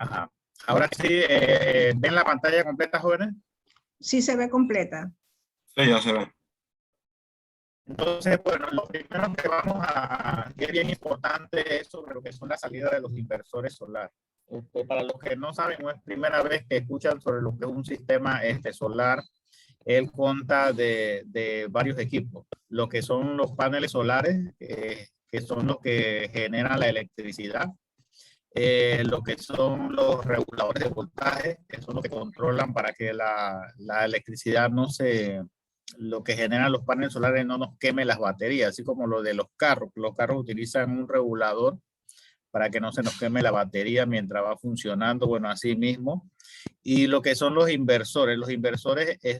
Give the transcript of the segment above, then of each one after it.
Ajá. Ahora sí, ¿ven la pantalla completa, jóvenes? Sí se ve completa. Sí, ya se ve. Entonces, bueno, lo primero que que es bien importante es sobre lo que son las salidas de los inversores solares. Para los que no saben, no es primera vez que escuchan sobre lo que es un sistema solar. Él consta de varios equipos. Lo que son los paneles solares, que son los que generan la electricidad. Lo que son los reguladores de voltaje, que son los que controlan para que la electricidad no se, lo que generan los paneles solares no nos queme las baterías, así como lo de los carros. Los carros utilizan un regulador para que no se nos queme la batería mientras va funcionando, bueno, así mismo. Y lo que son los inversores,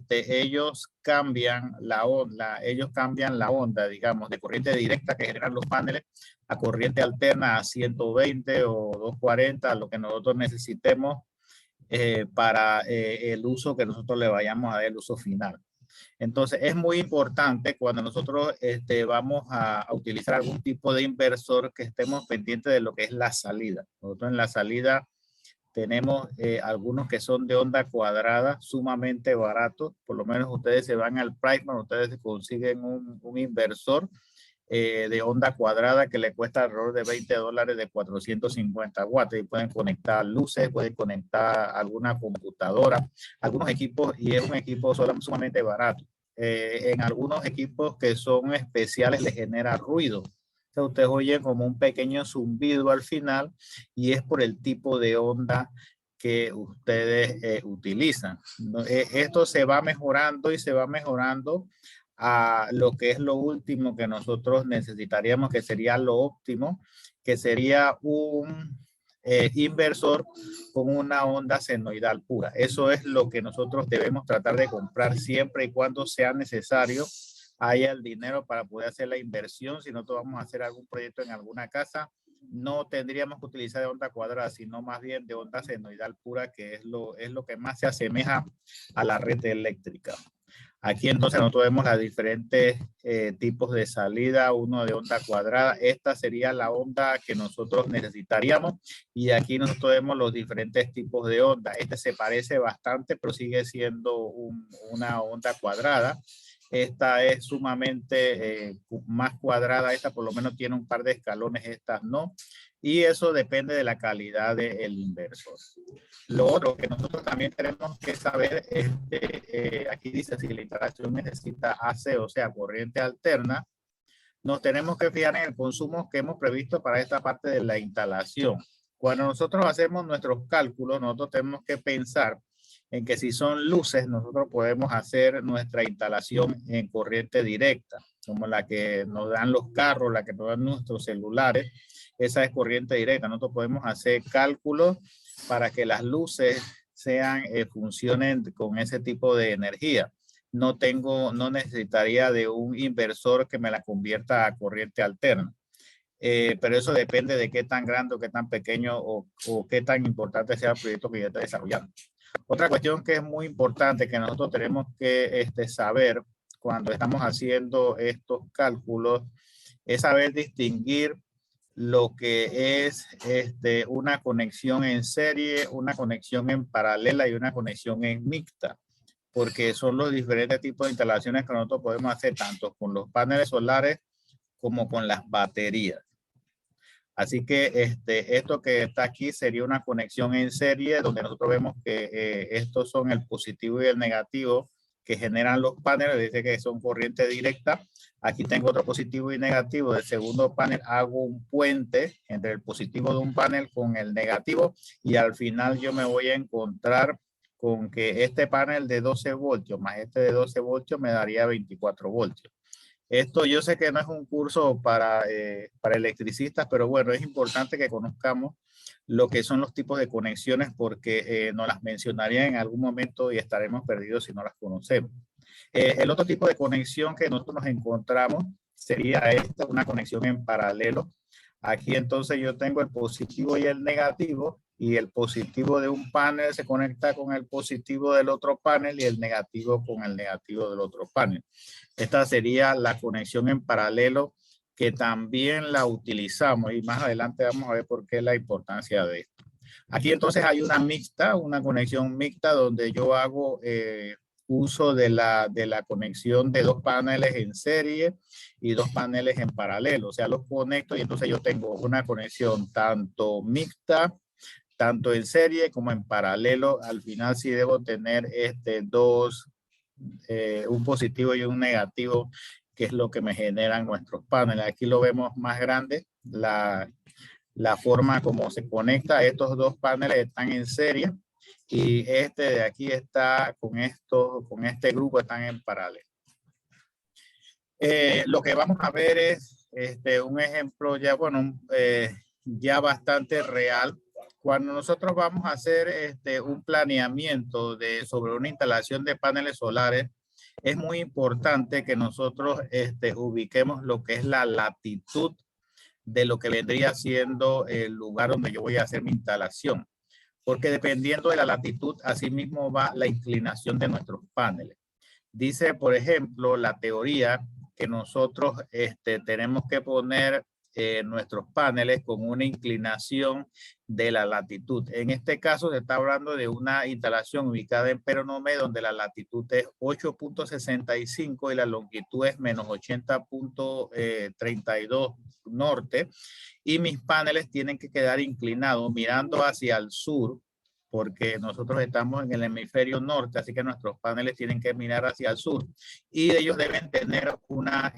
ellos cambian la onda, digamos, de corriente directa que generan los paneles a corriente alterna a 120 o 240, lo que nosotros necesitemos para el uso que nosotros le vayamos a dar, el uso final. Entonces, es muy importante cuando nosotros vamos a utilizar algún tipo de inversor que estemos pendientes de lo que es la salida. Nosotros en la salida tenemos algunos que son de onda cuadrada, sumamente baratos. Por lo menos ustedes se van al Priceman, ustedes consiguen un inversor de onda cuadrada que le cuesta alrededor de $20 de 450 watts. Y pueden conectar luces, pueden conectar alguna computadora, algunos equipos, y es un equipo sumamente barato. En algunos equipos que son especiales le genera ruido. Entonces ustedes oyen como un pequeño zumbido al final y es por el tipo de onda que ustedes utilizan. Esto se va mejorando y se va mejorando a lo que es lo último que nosotros necesitaríamos, que sería lo óptimo, que sería un inversor con una onda senoidal pura. Eso es lo que nosotros debemos tratar de comprar siempre y cuando sea necesario, haya el dinero para poder hacer la inversión. Si nosotros vamos a hacer algún proyecto en alguna casa, no tendríamos que utilizar de onda cuadrada, sino más bien de onda senoidal pura, que es lo que más se asemeja a la red eléctrica. Aquí entonces nosotros vemos las diferentes tipos de salida, uno de onda cuadrada. Esta sería la onda que nosotros necesitaríamos. Y aquí nosotros vemos los diferentes tipos de onda. Este se parece bastante, pero sigue siendo una onda cuadrada. Esta es sumamente más cuadrada. Esta por lo menos tiene un par de escalones, estas no. Y eso depende de la calidad del inversor. Lo otro que nosotros también tenemos que saber es, aquí dice si la instalación necesita AC, o sea, corriente alterna, nos tenemos que fijar en el consumo que hemos previsto para esta parte de la instalación. Cuando nosotros hacemos nuestros cálculos, nosotros tenemos que pensar en que si son luces, nosotros podemos hacer nuestra instalación en corriente directa, como la que nos dan los carros, la que nos dan nuestros celulares. Esa es corriente directa. Nosotros podemos hacer cálculos para que las luces funcionen con ese tipo de energía. No necesitaría de un inversor que me la convierta a corriente alterna. Pero eso depende de qué tan grande o qué tan pequeño o qué tan importante sea el proyecto que yo esté desarrollando. Otra cuestión que es muy importante que nosotros tenemos que saber cuando estamos haciendo estos cálculos es saber distinguir lo que es una conexión en serie, una conexión en paralela y una conexión en mixta, porque son los diferentes tipos de instalaciones que nosotros podemos hacer tanto con los paneles solares como con las baterías. Así que esto que está aquí sería una conexión en serie donde nosotros vemos que estos son el positivo y el negativo que generan los paneles, dice que son corriente directa. Aquí tengo otro positivo y negativo del segundo panel, hago un puente entre el positivo de un panel con el negativo y al final yo me voy a encontrar con que este panel de 12 voltios más este de 12 voltios me daría 24 voltios. Esto yo sé que no es un curso para electricistas, pero bueno, es importante que conozcamos lo que son los tipos de conexiones porque nos las mencionaría en algún momento y estaremos perdidos si no las conocemos. El otro tipo de conexión que nosotros nos encontramos sería esta, una conexión en paralelo. Aquí entonces yo tengo el positivo y el negativo y el positivo de un panel se conecta con el positivo del otro panel y el negativo con el negativo del otro panel. Esta sería la conexión en paralelo que también la utilizamos y más adelante vamos a ver por qué la importancia de esto. Aquí entonces hay una mixta, una conexión mixta donde yo hago uso de la conexión de dos paneles en serie y dos paneles en paralelo. O sea, los conecto y entonces yo tengo una conexión tanto mixta, tanto en serie como en paralelo. Al final sí debo tener un positivo y un negativo, que es lo que me generan nuestros paneles. Aquí lo vemos más grande, la forma como se conecta. Estos dos paneles están en serie y este de aquí está con este grupo están en paralelo. Lo que vamos a ver es un ejemplo ya, bueno, ya bastante real. Cuando nosotros vamos a hacer un planeamiento sobre una instalación de paneles solares, es muy importante que nosotros ubiquemos lo que es la latitud de lo que vendría siendo el lugar donde yo voy a hacer mi instalación. Porque dependiendo de la latitud, así mismo va la inclinación de nuestros paneles. Dice, por ejemplo, la teoría que nosotros tenemos que poner nuestros paneles con una inclinación de la latitud. En este caso se está hablando de una instalación ubicada en Peronomé, donde la latitud es 8.65 y la longitud es menos 80.32 norte. Y mis paneles tienen que quedar inclinados mirando hacia el sur, porque nosotros estamos en el hemisferio norte, así que nuestros paneles tienen que mirar hacia el sur y ellos deben tener una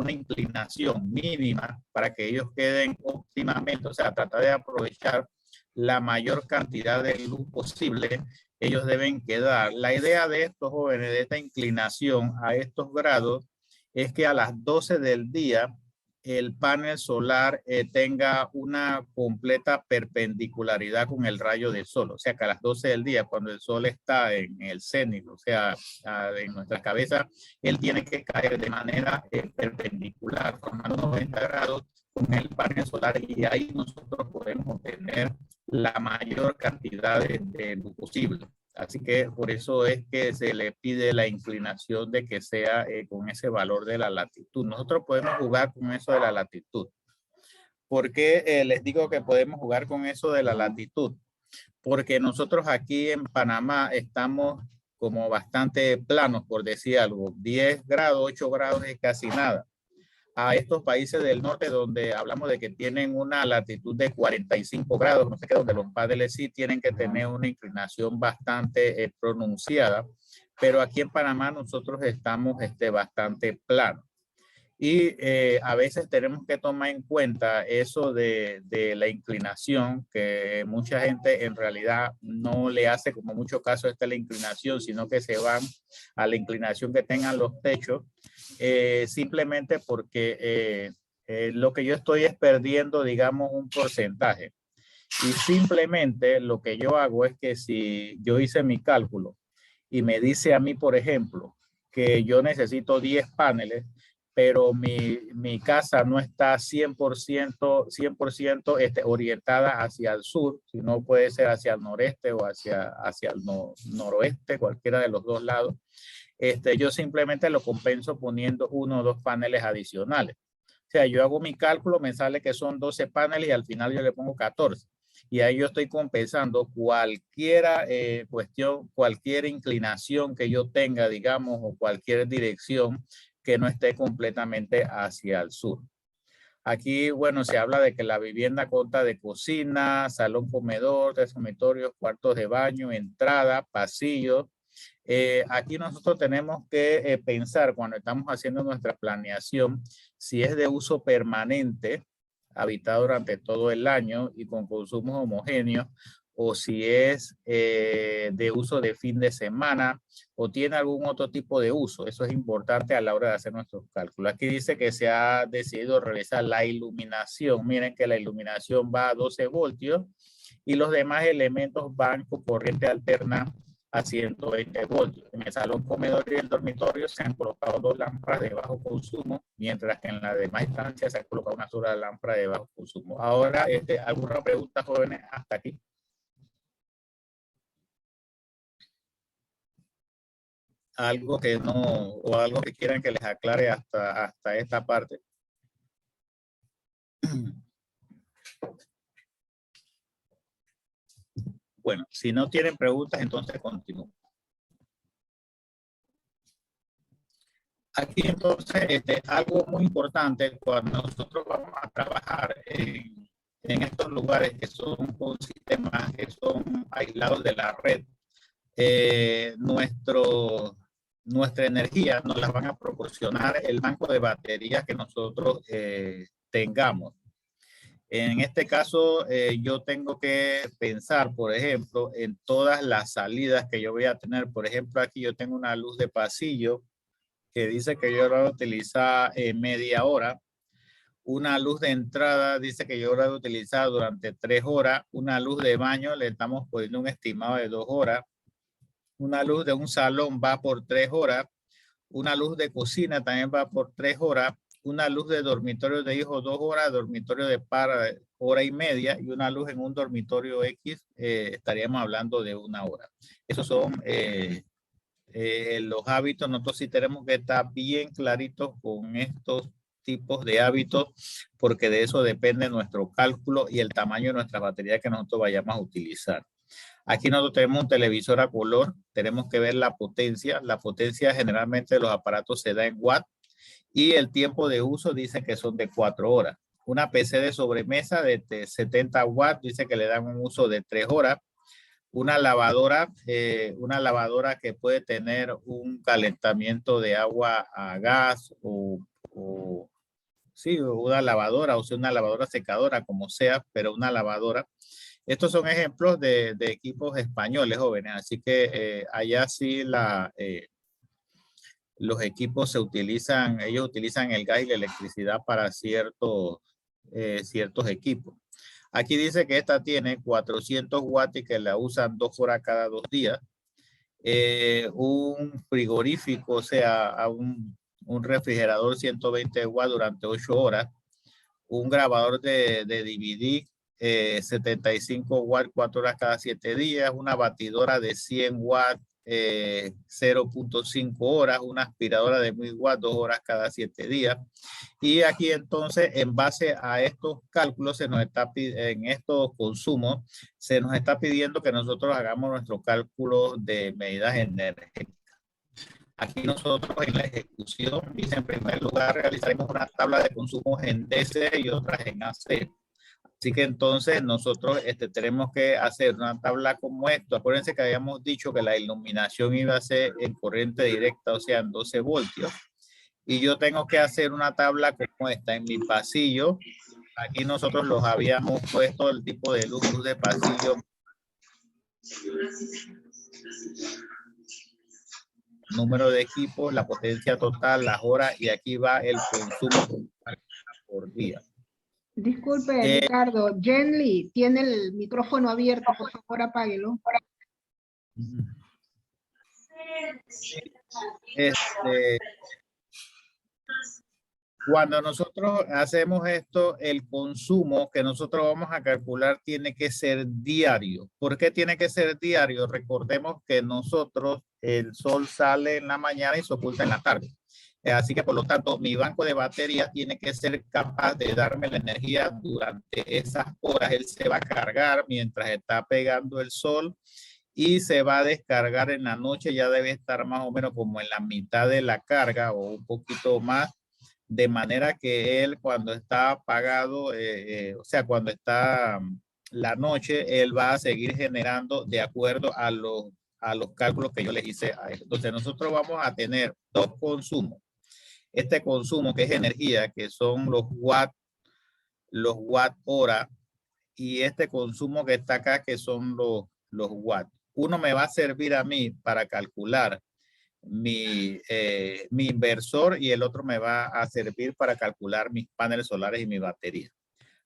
inclinación mínima para que ellos queden óptimamente, o sea, tratar de aprovechar la mayor cantidad de luz posible. Ellos deben quedar. La idea de estos jóvenes, de esta inclinación a estos grados, es que a las 12 del día el panel solar tenga una completa perpendicularidad con el rayo del sol. O sea, que a las 12 del día, cuando el sol está en el cenit, o sea, en nuestra cabeza, él tiene que caer de manera perpendicular, formando 90 grados con el panel solar, y ahí nosotros podemos obtener la mayor cantidad de luz posible. Así que por eso es que se le pide la inclinación de que sea con ese valor de la latitud. Nosotros podemos jugar con eso de la latitud. ¿Por qué les digo que podemos jugar con eso de la latitud? Porque nosotros aquí en Panamá estamos como bastante planos, por decir algo. 10 grados, 8 grados es casi nada. A estos países del norte donde hablamos de que tienen una latitud de 45 grados, no sé qué, donde los paneles sí tienen que tener una inclinación bastante pronunciada, pero aquí en Panamá nosotros estamos bastante planos. Y a veces tenemos que tomar en cuenta eso de la inclinación, que mucha gente en realidad no le hace como mucho caso a la inclinación, sino que se van a la inclinación que tengan los techos, simplemente porque lo que yo estoy es perdiendo, digamos, un porcentaje. Y simplemente lo que yo hago es que si yo hice mi cálculo y me dice a mí, por ejemplo, que yo necesito 10 paneles, pero mi casa no está 100% orientada hacia el sur, sino puede ser hacia el noreste o hacia el noroeste, cualquiera de los dos lados. Yo simplemente lo compenso poniendo 1 o 2 paneles adicionales. O sea, yo hago mi cálculo, me sale que son 12 paneles y al final yo le pongo 14. Y ahí yo estoy compensando cualquier cuestión, cualquier inclinación que yo tenga, digamos, o cualquier dirección que no esté completamente hacia el sur. Aquí, bueno, se habla de que la vivienda consta de cocina, salón comedor, 3 dormitorios, cuartos de baño, entrada, pasillo. Aquí nosotros tenemos que pensar cuando estamos haciendo nuestra planeación si es de uso permanente, habitado durante todo el año y con consumos homogéneos, o si es de uso de fin de semana o tiene algún otro tipo de uso. Eso es importante a la hora de hacer nuestros cálculos. Aquí dice que se ha decidido realizar la iluminación. Miren que la iluminación va a 12 voltios y los demás elementos van con corriente alterna a 120 voltios. En el salón comedor y el dormitorio se han colocado 2 lámparas de bajo consumo, mientras que en la demás instancia se ha colocado una sola lámpara de bajo consumo. Ahora, ¿alguna pregunta, jóvenes, hasta aquí? Algo que no, o algo que quieran que les aclare hasta esta parte. Bueno, si no tienen preguntas, entonces continúo. Aquí entonces, algo muy importante cuando nosotros vamos a trabajar en estos lugares que son con sistemas que son aislados de la red, nuestra energía nos la van a proporcionar el banco de baterías que nosotros tengamos. En este caso, yo tengo que pensar, por ejemplo, en todas las salidas que yo voy a tener. Por ejemplo, aquí yo tengo una luz de pasillo que dice que yo la voy a utilizar media hora. Una luz de entrada dice que yo la voy a utilizar durante 3 horas. Una luz de baño le estamos poniendo un estimado de 2 horas. Una luz de un salón va por 3 horas. Una luz de cocina también va por 3 horas. Una luz de dormitorio de hijos 2 horas, dormitorio de par hora y media, y una luz en un dormitorio X estaríamos hablando de 1 hora. Esos son los hábitos. Nosotros sí tenemos que estar bien claritos con estos tipos de hábitos, porque de eso depende nuestro cálculo y el tamaño de nuestra batería que nosotros vayamos a utilizar. Aquí nosotros tenemos un televisor a color, tenemos que ver la potencia. La potencia generalmente de los aparatos se da en watts y el tiempo de uso dice que son de 4 horas. Una PC de sobremesa de 70 watts dice que le dan un uso de 3 horas. Una lavadora que puede tener un calentamiento de agua a gas sí, una lavadora, o sea, una lavadora secadora, como sea, pero una lavadora. Estos son ejemplos de equipos españoles, jóvenes, así que allá sí los equipos se utilizan, ellos utilizan el gas y la electricidad para ciertos equipos. Aquí dice que esta tiene 400 watts y que la usan 2 horas cada 2 días. Un frigorífico, o sea, un refrigerador 120 watts durante 8 horas. Un grabador de DVD 75 watts 4 horas cada 7 días. Una batidora de 100 watts 0.5 horas. Una aspiradora de 1000 watts 2 horas cada 7 días. Y aquí entonces, en base a estos cálculos, en estos consumos, se nos está pidiendo que nosotros hagamos nuestro cálculo de medidas energéticas. Aquí nosotros en la ejecución, dice en primer lugar, realizaremos una tabla de consumos en DC y otras en AC. Así que entonces nosotros tenemos que hacer una tabla como esto. Acuérdense que habíamos dicho que la iluminación iba a ser en corriente directa, o sea, en 12 voltios. Y yo tengo que hacer una tabla como esta en mi pasillo. Aquí nosotros los habíamos puesto el tipo de luz de pasillo. Número de equipos, la potencia total, las horas, y aquí va el consumo por día. Disculpe, Ricardo. Jenly tiene el micrófono abierto, por favor, apáguelo. Cuando nosotros hacemos esto, el consumo que nosotros vamos a calcular tiene que ser diario. ¿Por qué tiene que ser diario? Recordemos que nosotros, el sol sale en la mañana y se oculta en la tarde. Así que por lo tanto, mi banco de batería tiene que ser capaz de darme la energía durante esas horas. Él se va a cargar mientras está pegando el sol y se va a descargar en la noche. Ya debe estar más o menos como en la mitad de la carga o un poquito más, de manera que él cuando está apagado, o sea, cuando está la noche, él va a seguir generando de acuerdo a los cálculos que yo les hice a él. Entonces nosotros vamos a tener dos consumos. Este consumo que es energía, que son los watt hora, y este consumo que está acá, que son los watts. Uno me va a servir a mí para calcular mi inversor y el otro me va a servir para calcular mis paneles solares y mi batería.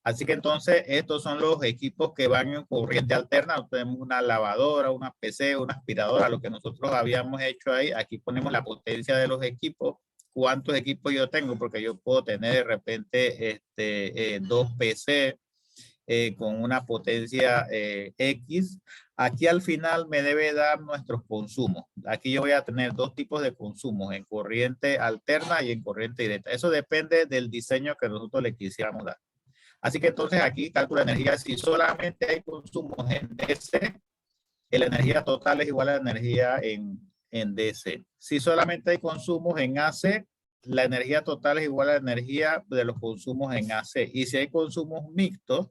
Así que entonces estos son los equipos que van en corriente alterna. Tenemos una lavadora, una PC, una aspiradora, lo que nosotros habíamos hecho ahí. Aquí ponemos la potencia de los equipos. ¿Cuántos equipos yo tengo? Porque yo puedo tener de repente 2 PC con una potencia X. Aquí al final me debe dar nuestros consumos. Aquí yo voy a tener dos tipos de consumos, en corriente alterna y en corriente directa. Eso depende del diseño que nosotros le quisiéramos dar. Así que entonces aquí calcula energía. Si solamente hay consumos en DC, la energía total es igual a la energía en DC. Si solamente hay consumos en AC, la energía total es igual a la energía de los consumos en AC. Y si hay consumos mixtos,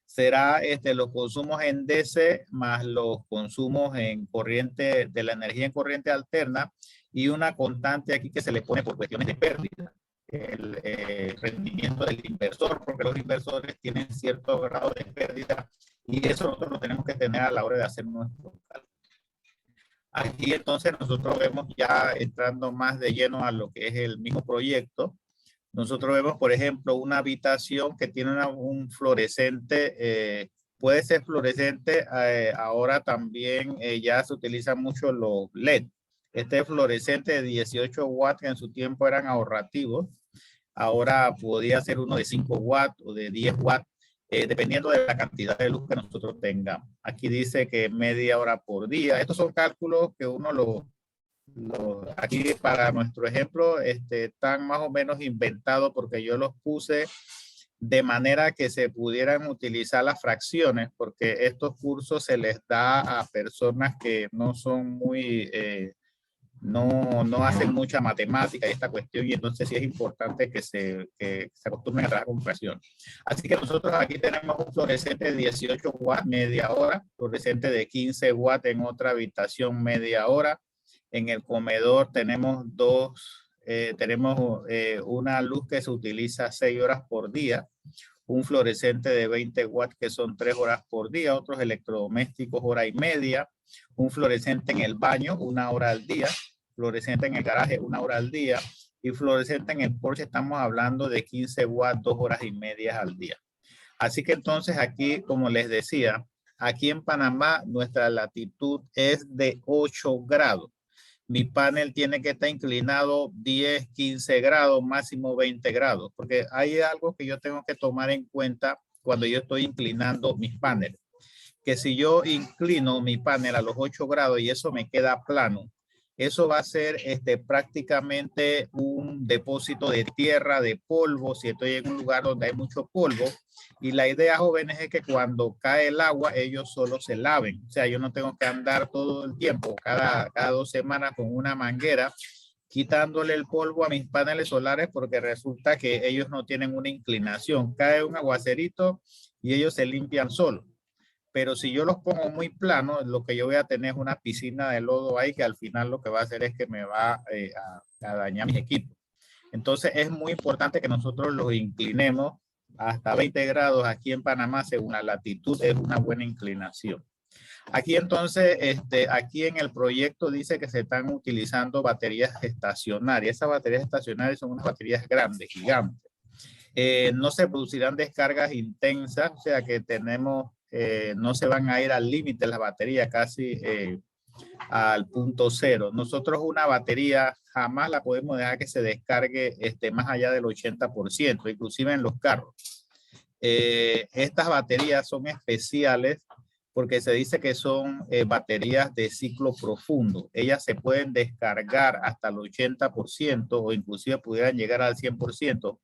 será los consumos en DC más los consumos en corriente, de la energía en corriente alterna, y una constante aquí que se le pone por cuestiones de pérdida, el rendimiento del inversor, porque los inversores tienen cierto grado de pérdida y eso nosotros lo tenemos que tener a la hora de hacer nuestro cálculo. Aquí entonces nosotros vemos, ya entrando más de lleno a lo que es el mismo proyecto, nosotros vemos, por ejemplo, una habitación que tiene un fluorescente, puede ser fluorescente, ahora también ya se utilizan mucho los LED. Este fluorescente de 18 watts que en su tiempo eran ahorrativos, ahora podría ser uno de 5 watts o de 10 watts, dependiendo de la cantidad de luz que nosotros tengamos. Aquí dice que media hora por día. Estos son cálculos que uno aquí para nuestro ejemplo están más o menos inventados porque yo los puse de manera que se pudieran utilizar las fracciones, porque estos cursos se les da a personas que no son muy, no hacen mucha matemática y esta cuestión, y entonces sí es importante que se acostumbren a trabajar con fracciones. Así que nosotros aquí tenemos un fluorescente de 18 watts media hora, fluorescente de 15 watts en otra habitación media hora. En el comedor tenemos una luz que se utiliza 6 horas por día, un fluorescente de 20 watts que son 3 horas por día, otros electrodomésticos hora y media, un fluorescente en el baño 1 hora al día, fluorescente en el garaje 1 hora al día, y fluorescente en el porche estamos hablando de 15 watts 2 horas y media al día. Así que entonces aquí, como les decía, aquí en Panamá nuestra latitud es de 8 grados. Mi panel tiene que estar inclinado 10, 15 grados, máximo 20 grados, porque hay algo que yo tengo que tomar en cuenta cuando yo estoy inclinando mis paneles, que si yo inclino mi panel a los 8 grados y eso me queda plano, eso va a ser prácticamente un depósito de tierra, de polvo, si estoy en un lugar donde hay mucho polvo. Y la idea, jóvenes, es que cuando cae el agua, ellos solo se laven. O sea, yo no tengo que andar todo el tiempo, cada 2 semanas con una manguera, quitándole el polvo a mis paneles solares, porque resulta que ellos no tienen una inclinación. Cae un aguacerito y ellos se limpian solos. Pero si yo los pongo muy planos, lo que yo voy a tener es una piscina de lodo ahí que al final lo que va a hacer es que me va a dañar mis equipos. Entonces es muy importante que nosotros los inclinemos hasta 20 grados aquí en Panamá, según la latitud, es una buena inclinación. Aquí entonces, aquí en el proyecto dice que se están utilizando baterías estacionarias. Esas baterías estacionarias son unas baterías grandes, gigantes. No se producirán descargas intensas, o sea que tenemos, no se van a ir al límite las baterías, casi al punto cero. Nosotros una batería jamás la podemos dejar que se descargue más allá del 80%, inclusive en los carros. Estas baterías son especiales porque se dice que son baterías de ciclo profundo. Ellas se pueden descargar hasta el 80% o inclusive pudieran llegar al 100%,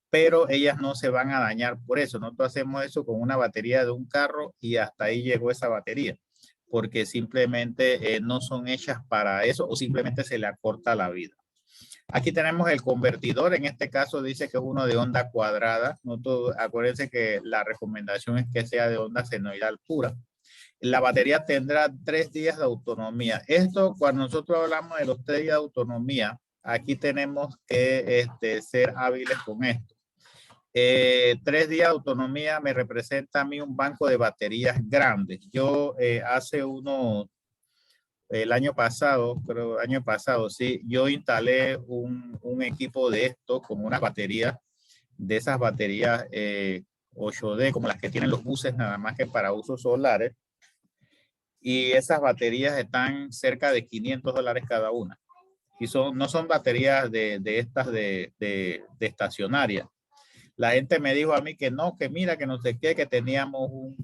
pero ellas no se van a dañar por eso. Nosotros hacemos eso con una batería de un carro y hasta ahí llegó esa batería, porque simplemente no son hechas para eso o simplemente se le acorta la vida. Aquí tenemos el convertidor, en este caso dice que es uno de onda cuadrada. Acuérdense que la recomendación es que sea de onda senoidal pura. La batería tendrá 3 días de autonomía. Esto, cuando nosotros hablamos de los 3 días de autonomía, aquí tenemos que ser hábiles con esto. 3 días de autonomía me representa a mí un banco de baterías grandes. Yo el año pasado, sí, yo instalé un equipo de esto con unas baterías, de esas baterías 8D, como las que tienen los buses, nada más que para usos solares. Y esas baterías están cerca de $500 cada una. Y no son baterías de estas de estacionarias. La gente me dijo a mí que no, que mira, que no sé qué, que que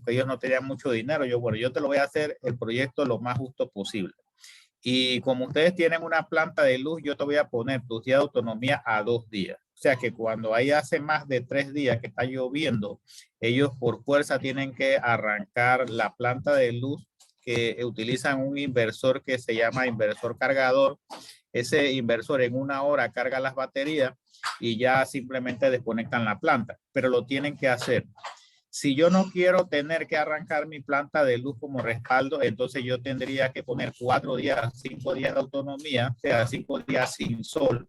ellos no tenían mucho dinero. Bueno, yo te lo voy a hacer el proyecto lo más justo posible. Y como ustedes tienen una planta de luz, yo te voy a poner tu día de autonomía a 2 días. O sea que cuando ahí hace más de 3 días que está lloviendo, ellos por fuerza tienen que arrancar la planta de luz que utilizan un inversor que se llama inversor cargador. Ese inversor en 1 hora carga las baterías y ya simplemente desconectan la planta, pero lo tienen que hacer. Si yo no quiero tener que arrancar mi planta de luz como respaldo, entonces yo tendría que poner 4 días, 5 días de autonomía, o sea, 5 días sin sol.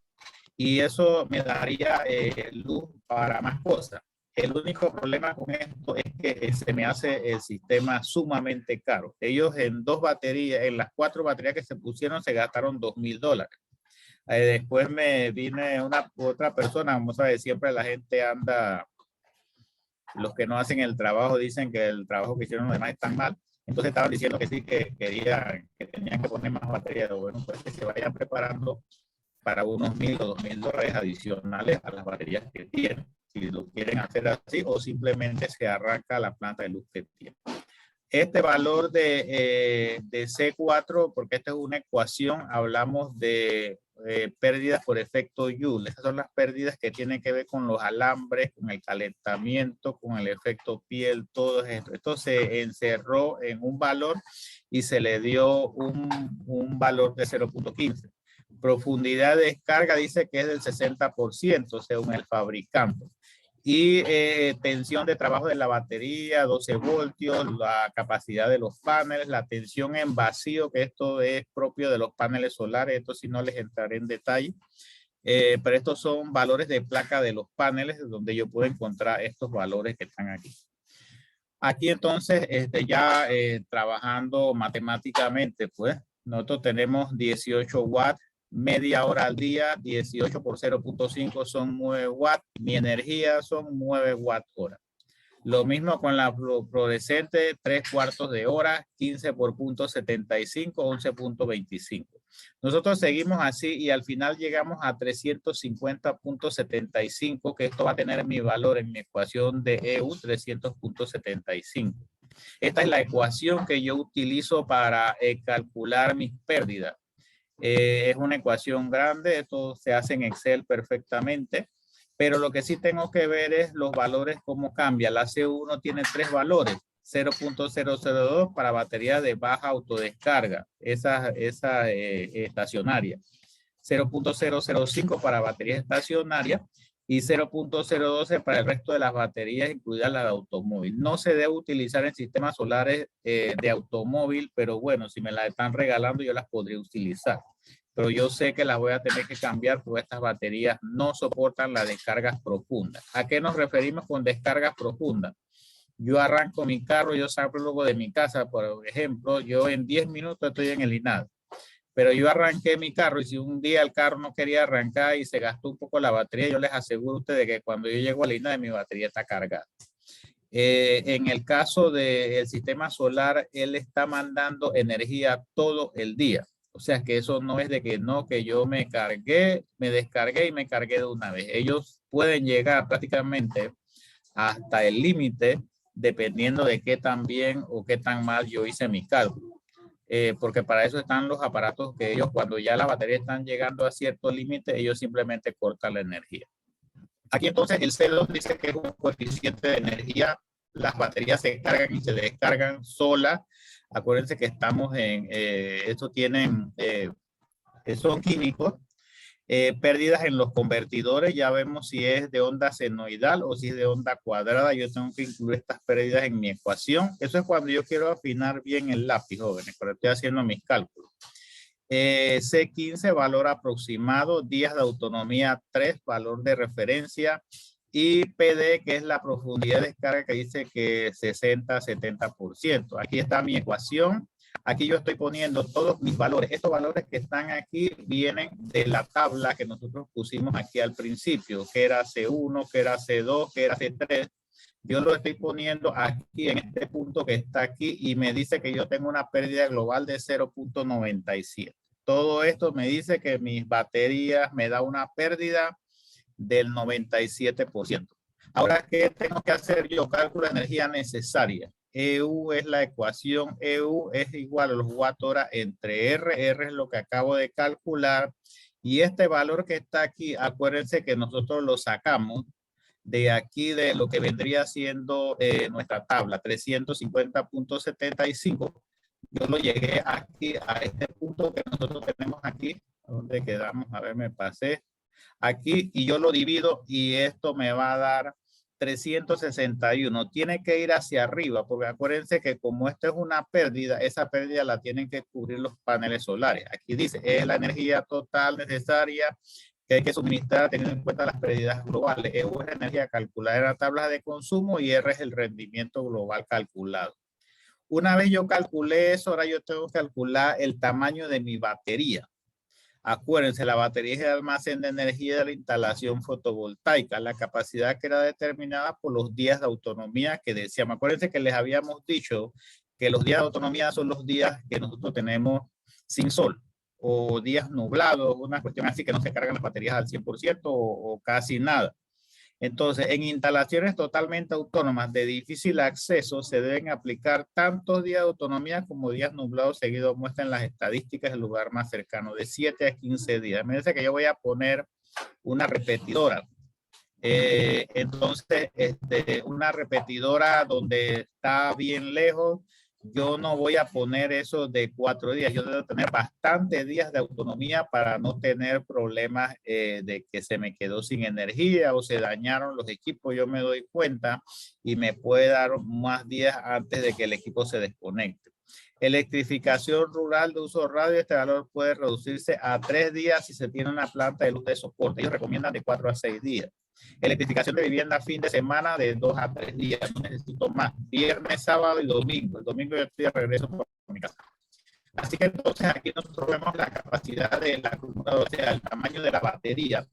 Y eso me daría luz para más cosas. El único problema con esto es que se me hace el sistema sumamente caro. Ellos en 2 baterías, en las 4 baterías que se pusieron, se gastaron $2,000. Después me vine otra persona, vamos a ver, siempre la gente anda, los que no hacen el trabajo dicen que el trabajo que hicieron los demás está mal. Entonces estaban diciendo que sí, que querían, que tenían que poner más baterías. Bueno, pues que se vayan preparando para unos $1,000 o $2,000 adicionales a las baterías que tienen. Si lo quieren hacer así o simplemente se arranca la planta de luz que tiene. Este valor de C4, porque esta es una ecuación, hablamos de pérdidas por efecto Joule. Esas son las pérdidas que tienen que ver con los alambres, con el calentamiento, con el efecto piel, todo esto. Esto se encerró en un valor y se le dio un valor de 0.15. Profundidad de descarga dice que es del 60% según el fabricante. Y tensión de trabajo de la batería, 12 voltios, la capacidad de los paneles, la tensión en vacío, que esto es propio de los paneles solares, esto sí no les entraré en detalle, pero estos son valores de placa de los paneles donde yo puedo encontrar estos valores que están aquí. Aquí entonces ya trabajando matemáticamente, pues nosotros tenemos 18 watts, media hora al día, 18 por 0.5 son 9 watts, mi energía son 9 watts hora. Lo mismo con la fluorescente, 3/4 de hora, 15 por punto 75, 11.25. Nosotros seguimos así y al final llegamos a 350.75, que esto va a tener mi valor en mi ecuación de EU, 300.75. Esta es la ecuación que yo utilizo para calcular mis pérdidas. Es una ecuación grande, esto se hace en Excel perfectamente, pero lo que sí tengo que ver es los valores, cómo cambia. La C1 tiene 3 valores, 0.002 para batería de baja autodescarga, esa estacionaria, 0.005 para baterías estacionarias y 0.012 para el resto de las baterías, incluidas las de automóvil. No se debe utilizar en sistemas solares de automóvil, pero bueno, si me las están regalando, yo las podría utilizar. Pero yo sé que las voy a tener que cambiar porque estas baterías no soportan las descargas profundas. ¿A qué nos referimos con descargas profundas? Yo arranco mi carro, yo salgo luego de mi casa, por ejemplo, yo en 10 minutos estoy en el INAD. Pero yo arranqué mi carro y si un día el carro no quería arrancar y se gastó un poco la batería, yo les aseguro a ustedes que cuando yo llego a la INAD mi batería está cargada. En el caso del sistema solar, él está mandando energía todo el día. O sea que eso no es de que no, que yo me cargué, me descargué y me cargué de una vez. Ellos pueden llegar prácticamente hasta el límite dependiendo de qué tan bien o qué tan mal yo hice mi cálculo. Porque para eso están los aparatos que ellos, cuando ya las baterías están llegando a cierto límite, ellos simplemente cortan la energía. Aquí entonces el C2 dice que es un coeficiente de energía. Las baterías se cargan y se descargan solas. Acuérdense que estamos en, estos tienen, son químicos. Pérdidas en los convertidores, ya vemos si es de onda senoidal o si es de onda cuadrada. Yo tengo que incluir estas pérdidas en mi ecuación. Eso es cuando yo quiero afinar bien el lápiz, jóvenes, cuando estoy haciendo mis cálculos. C15, valor aproximado, días de autonomía 3, valor de referencia, y PD, que es la profundidad de descarga, que dice que 60-70%. Aquí está mi ecuación. Aquí yo estoy poniendo todos mis valores. Estos valores que están aquí vienen de la tabla que nosotros pusimos aquí al principio, que era C1, que era C2, que era C3. Yo lo estoy poniendo aquí en este punto que está aquí y me dice que yo tengo una pérdida global de 0.97. Todo esto me dice que mis baterías me da una pérdida del 97%. Ahora, ¿qué tengo que hacer yo? Cálculo de energía necesaria. EU es la ecuación, EU es igual a los watt-hora entre R, R es lo que acabo de calcular, y este valor que está aquí, acuérdense que nosotros lo sacamos de aquí de lo que vendría siendo nuestra tabla, 350.75, Yo lo llegué aquí, a este punto que nosotros tenemos aquí, donde quedamos, a ver, me pasé aquí y yo lo divido y esto me va a dar 361. Tiene que ir hacia arriba, porque acuérdense que como esto es una pérdida, esa pérdida la tienen que cubrir los paneles solares. Aquí dice, es la energía total necesaria que hay que suministrar teniendo en cuenta las pérdidas globales. E es la energía calculada en la tabla de consumo y R es el rendimiento global calculado. Una vez yo calculé eso, ahora yo tengo que calcular el tamaño de mi batería. Acuérdense, la batería es el almacén de energía de la instalación fotovoltaica, la capacidad que era determinada por los días de autonomía que decíamos. Acuérdense que les habíamos dicho que los días de autonomía son los días que nosotros tenemos sin sol o días nublados, una cuestión así que no se cargan las baterías al 100% o casi nada. Entonces, en instalaciones totalmente autónomas de difícil acceso se deben aplicar tantos días de autonomía como días nublados seguidos muestran las estadísticas del lugar más cercano, de 7 a 15 días. Me dice que yo voy a poner una repetidora. Entonces, una repetidora donde está bien lejos, yo no voy a poner eso de 4 días. Yo debo tener bastantes días de autonomía para no tener problemas de que se me quedó sin energía o se dañaron los equipos. Yo me doy cuenta y me puede dar más días antes de que el equipo se desconecte. Electrificación rural de uso radio, este valor puede reducirse a 3 días si se tiene una planta de luz de soporte. Ellos recomiendan de 4 a 6 días. Electrificación de vivienda fin de semana de 2 a 3 días. No necesito más. Viernes, sábado y domingo. El domingo yo estoy de regreso por mi casa. Así que entonces aquí nosotros vemos la capacidad del acumulador, o sea, el tamaño de la batería.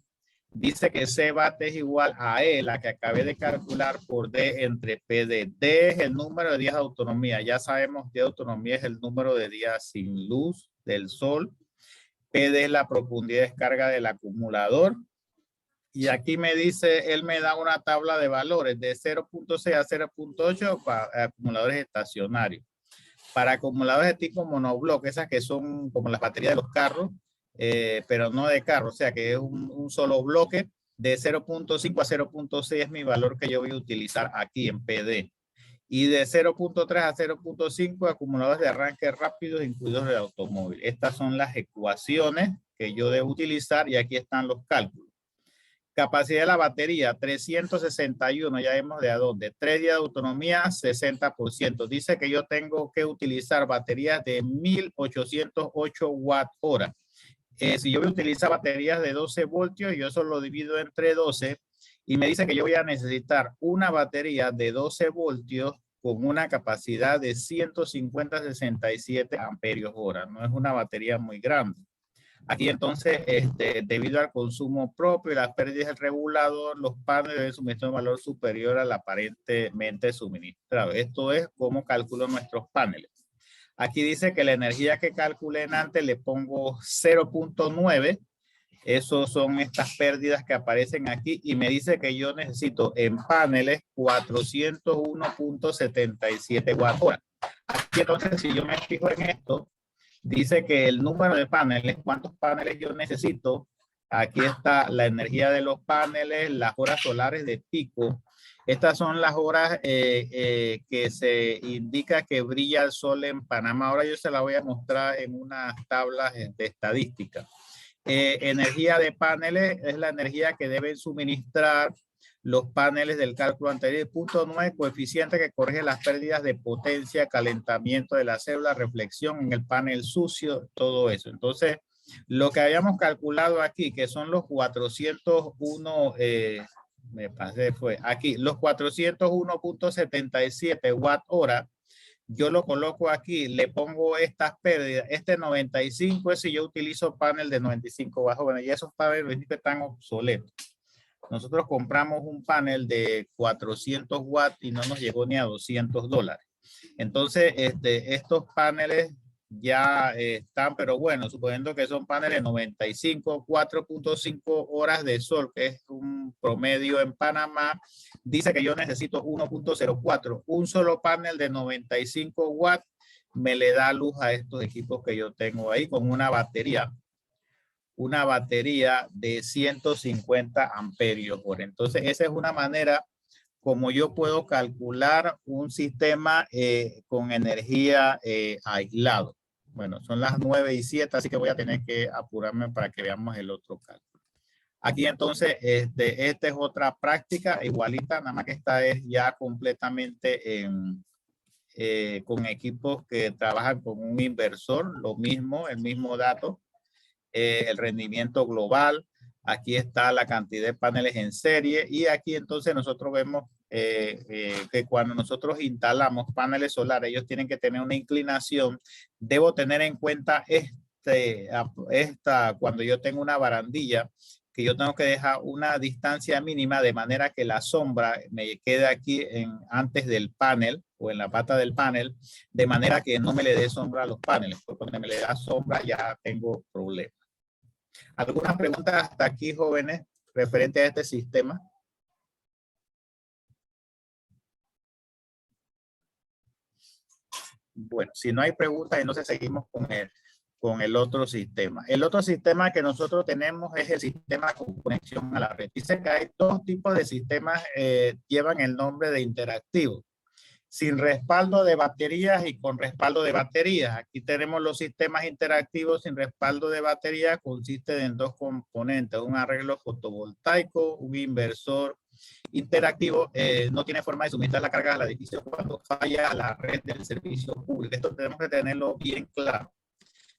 Dice que C VAT es igual a E, la que acabé de calcular por D entre PD. D es el número de días de autonomía. Ya sabemos que autonomía es el número de días sin luz del sol. PD es la profundidad de descarga del acumulador. Y aquí me dice, él me da una tabla de valores de 0.6 a 0.8 para acumuladores estacionarios. Para acumuladores de tipo monobloque, esas que son como las baterías de los carros, pero no de carro, o sea que es un solo bloque, de 0.5 a 0.6 es mi valor que yo voy a utilizar aquí en PD. Y de 0.3 a 0.5 acumuladores de arranque rápidos incluidos el automóvil. Estas son las ecuaciones que yo debo utilizar y aquí están los cálculos. Capacidad de la batería, 361, ya vemos de a dónde. 3 días de autonomía, 60%. Dice que yo tengo que utilizar baterías de 1808 watt hora. Si yo voy a utilizar baterías de 12 voltios, yo eso lo divido entre 12 y me dice que yo voy a necesitar una batería de 12 voltios con una capacidad de 150-67 amperios hora. No es una batería muy grande. Aquí entonces, debido al consumo propio y las pérdidas del regulador, los paneles deben suministrar un valor superior al aparentemente suministrado. Esto es cómo calculo nuestros paneles. Aquí dice que la energía que calculé antes le pongo 0.9. Esos son estas pérdidas que aparecen aquí y me dice que yo necesito en paneles 401.77 watt hora. Aquí entonces, si yo me fijo en esto, dice que el número de paneles, cuántos paneles yo necesito. Aquí está la energía de los paneles, las horas solares de pico. Estas son las horas que se indica que brilla el sol en Panamá. Ahora yo se la voy a mostrar en unas tablas de estadística. Energía de paneles es la energía que deben suministrar los paneles del cálculo anterior. Punto 9, coeficiente que corrige las pérdidas de potencia, calentamiento de la célula, reflexión en el panel sucio, todo eso. Entonces, lo que habíamos calculado aquí, que son los 401, me pasé, fue aquí, los 401.77 watt hora, yo lo coloco aquí, le pongo estas pérdidas, 95 es si yo utilizo panel de 95 watts, bueno, y esos paneles están obsoletos. Nosotros compramos un panel de 400 watts y no nos llegó ni a $200. Entonces, estos paneles ya están, pero bueno, suponiendo que son paneles 95, 4.5 horas de sol, que es un promedio en Panamá, dice que yo necesito 1.04. Un solo panel de 95 watts me le da luz a estos equipos que yo tengo ahí con una batería de 150 amperios hora. Entonces, esa es una manera como yo puedo calcular un sistema con energía aislado. Bueno, son las 9:07, así que voy a tener que apurarme para que veamos el otro cálculo. Aquí entonces, esta es otra práctica igualita, nada más que esta es ya completamente con equipos que trabajan con un inversor, lo mismo, el mismo dato, el rendimiento global. Aquí está la cantidad de paneles en serie y aquí entonces nosotros vemos que cuando nosotros instalamos paneles solares, ellos tienen que tener una inclinación. Debo tener en cuenta cuando yo tengo una barandilla, que yo tengo que dejar una distancia mínima de manera que la sombra me quede aquí antes del panel o en la pata del panel, de manera que no me le dé sombra a los paneles, porque cuando me le da sombra ya tengo problemas. ¿Algunas preguntas hasta aquí, jóvenes, referente a este sistema? Bueno, si no hay preguntas, entonces seguimos con el otro sistema. El otro sistema que nosotros tenemos es el sistema con conexión a la red. Dice que hay dos tipos de sistemas, llevan el nombre de interactivo. Sin respaldo de baterías y con respaldo de baterías. Aquí tenemos los sistemas interactivos sin respaldo de batería. Consisten en dos componentes, un arreglo fotovoltaico, un inversor interactivo. No tiene forma de suministrar la carga al edificio cuando falla la red del servicio público. Esto tenemos que tenerlo bien claro.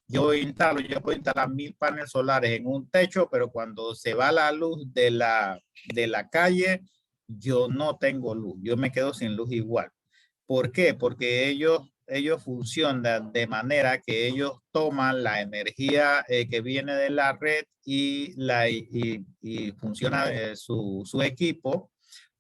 Yo puedo instalar 1000 paneles solares en un techo, pero cuando se va la luz de la calle, yo no tengo luz. Yo me quedo sin luz igual. ¿Por qué? Porque ellos funcionan de manera que ellos toman la energía que viene de la red y funciona su equipo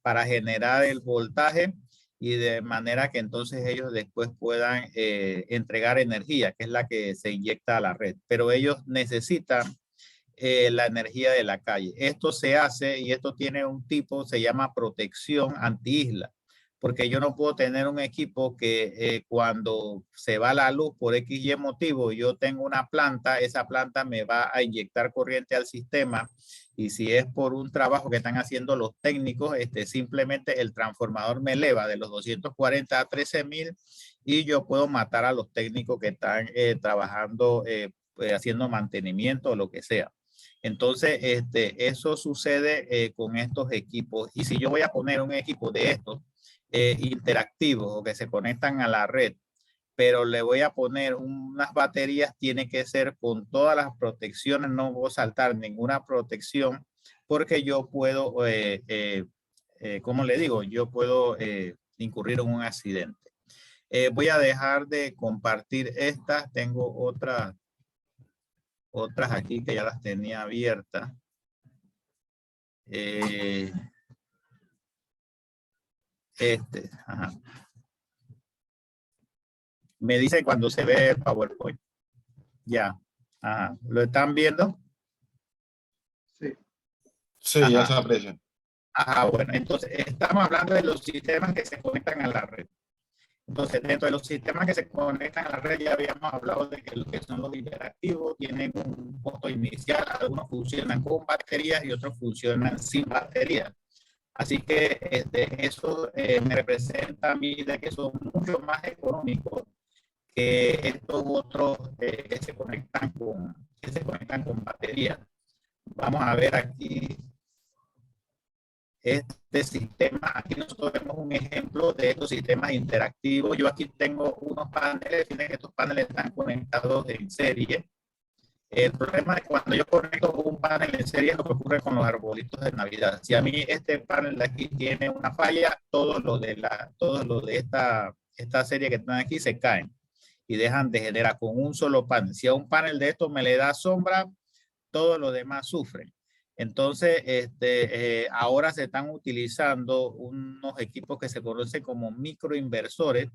para generar el voltaje y de manera que entonces ellos después puedan entregar energía, que es la que se inyecta a la red. Pero ellos necesitan la energía de la calle. Esto se hace y esto tiene un tipo, se llama protección anti-isla, porque yo no puedo tener un equipo que cuando se va la luz por X y motivo, yo tengo una planta, esa planta me va a inyectar corriente al sistema y si es por un trabajo que están haciendo los técnicos, simplemente el transformador me eleva de los 240 a 13,000 y yo puedo matar a los técnicos que están trabajando, haciendo mantenimiento o lo que sea. Entonces, eso sucede con estos equipos. Y si yo voy a poner un equipo de estos interactivos o que se conectan a la red, pero le voy a poner unas baterías, tiene que ser con todas las protecciones, no voy a saltar ninguna protección, porque yo puedo, ¿cómo le digo? Yo puedo incurrir en un accidente. Voy a dejar de compartir estas, tengo otras aquí que ya las tenía abiertas. Ajá. Me dice cuando se ve el PowerPoint. Ya. Ajá. ¿Lo están viendo? Sí. Sí, Ajá. ya se aprecia. Ajá, bueno, entonces estamos hablando de los sistemas que se conectan a la red. Entonces, dentro de los sistemas que se conectan a la red, ya habíamos hablado de que lo que son los interactivos tienen un costo inicial. Algunos funcionan con baterías y otros funcionan sin baterías. Así que eso me representa a mí de que son mucho más económicos que estos otros que se conectan con baterías. Vamos a ver aquí este sistema. Aquí nosotros vemos un ejemplo de estos sistemas interactivos. Yo aquí tengo unos paneles, fíjense que estos paneles están conectados en serie. El problema es cuando yo conecto un panel en serie es lo que ocurre con los arbolitos de Navidad. Si a mí este panel de aquí tiene una falla, todos los de esta serie que están aquí se caen y dejan de generar con un solo panel. Si a un panel de estos me le da sombra, todos los demás sufren. Entonces, ahora se están utilizando unos equipos que se conocen como microinversores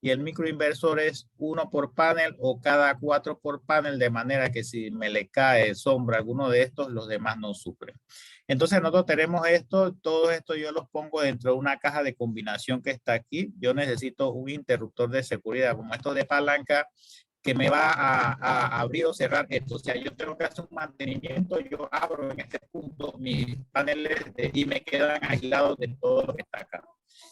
y el microinversor es uno por panel o cada 4 por panel, de manera que si me le cae sombra a alguno de estos, los demás no sufren. Entonces nosotros tenemos todo esto yo los pongo dentro de una caja de combinación que está aquí. Yo necesito un interruptor de seguridad como estos de palanca que me va a abrir o cerrar esto. O sea, yo tengo que hacer un mantenimiento, yo abro en este punto mis paneles y me quedan aislados de todo lo que está acá.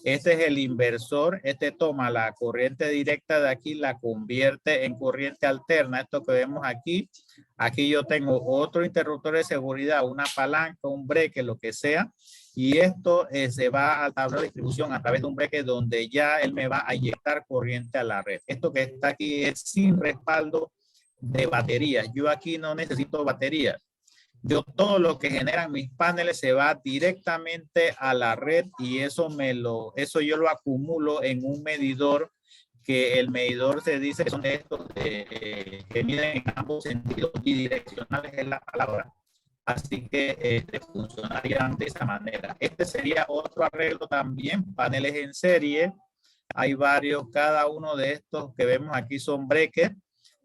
Este es el inversor, este toma la corriente directa de aquí, la convierte en corriente alterna, esto que vemos aquí. Aquí yo tengo otro interruptor de seguridad, una palanca, un breque, lo que sea. Y esto se va al tablero de distribución a través de un breque donde ya él me va a inyectar corriente a la red. Esto que está aquí es sin respaldo de baterías. Yo aquí no necesito baterías. Yo todo lo que generan mis paneles se va directamente a la red y eso yo lo acumulo en un medidor que el medidor se dice que son de estos que miden en ambos sentidos, bidireccionales es la palabra. Así que funcionarían de esa manera. Este sería otro arreglo también, paneles en serie. Hay varios, cada uno de estos que vemos aquí son breakers.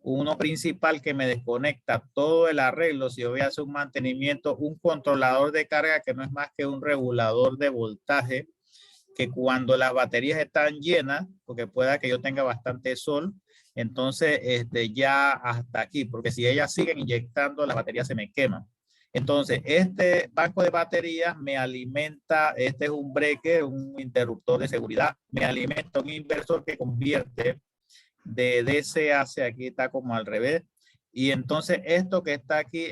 Uno principal que me desconecta todo el arreglo si yo voy a hacer un mantenimiento, un controlador de carga que no es más que un regulador de voltaje, que cuando las baterías están llenas, porque pueda que yo tenga bastante sol, entonces ya hasta aquí, porque si ellas siguen inyectando, las baterías se me queman. Entonces, este banco de baterías me alimenta, este es un breaker, un interruptor de seguridad, me alimenta un inversor que convierte de DC hacia aquí, está como al revés. Y entonces esto que está aquí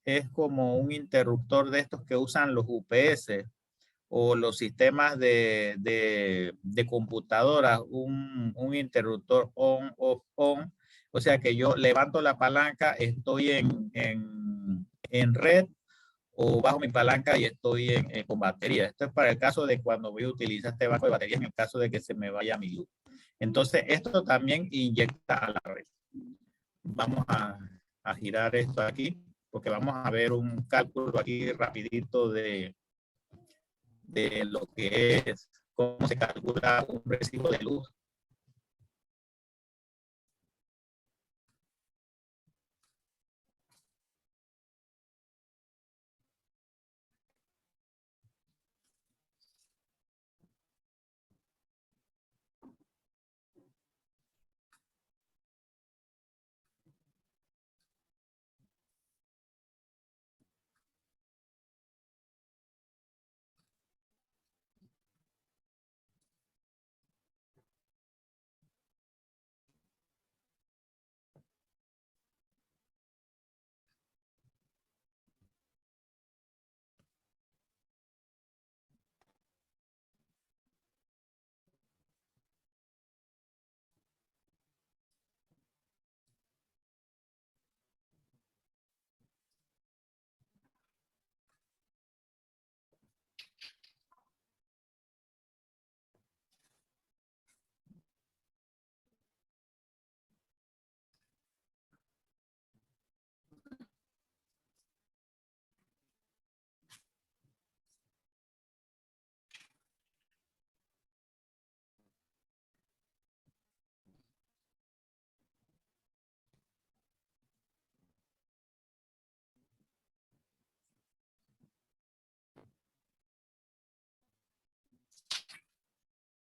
es como un interruptor de estos que usan los UPS o los sistemas de computadoras, un interruptor on, off, on. O sea que yo levanto la palanca, estoy en red o bajo mi palanca y estoy con batería. Esto es para el caso de cuando voy a utilizar este banco de batería en el caso de que se me vaya mi luz. Entonces, esto también inyecta a la red. Vamos a girar esto aquí, porque vamos a ver un cálculo aquí rapidito de lo que es, cómo se calcula un recibo de luz.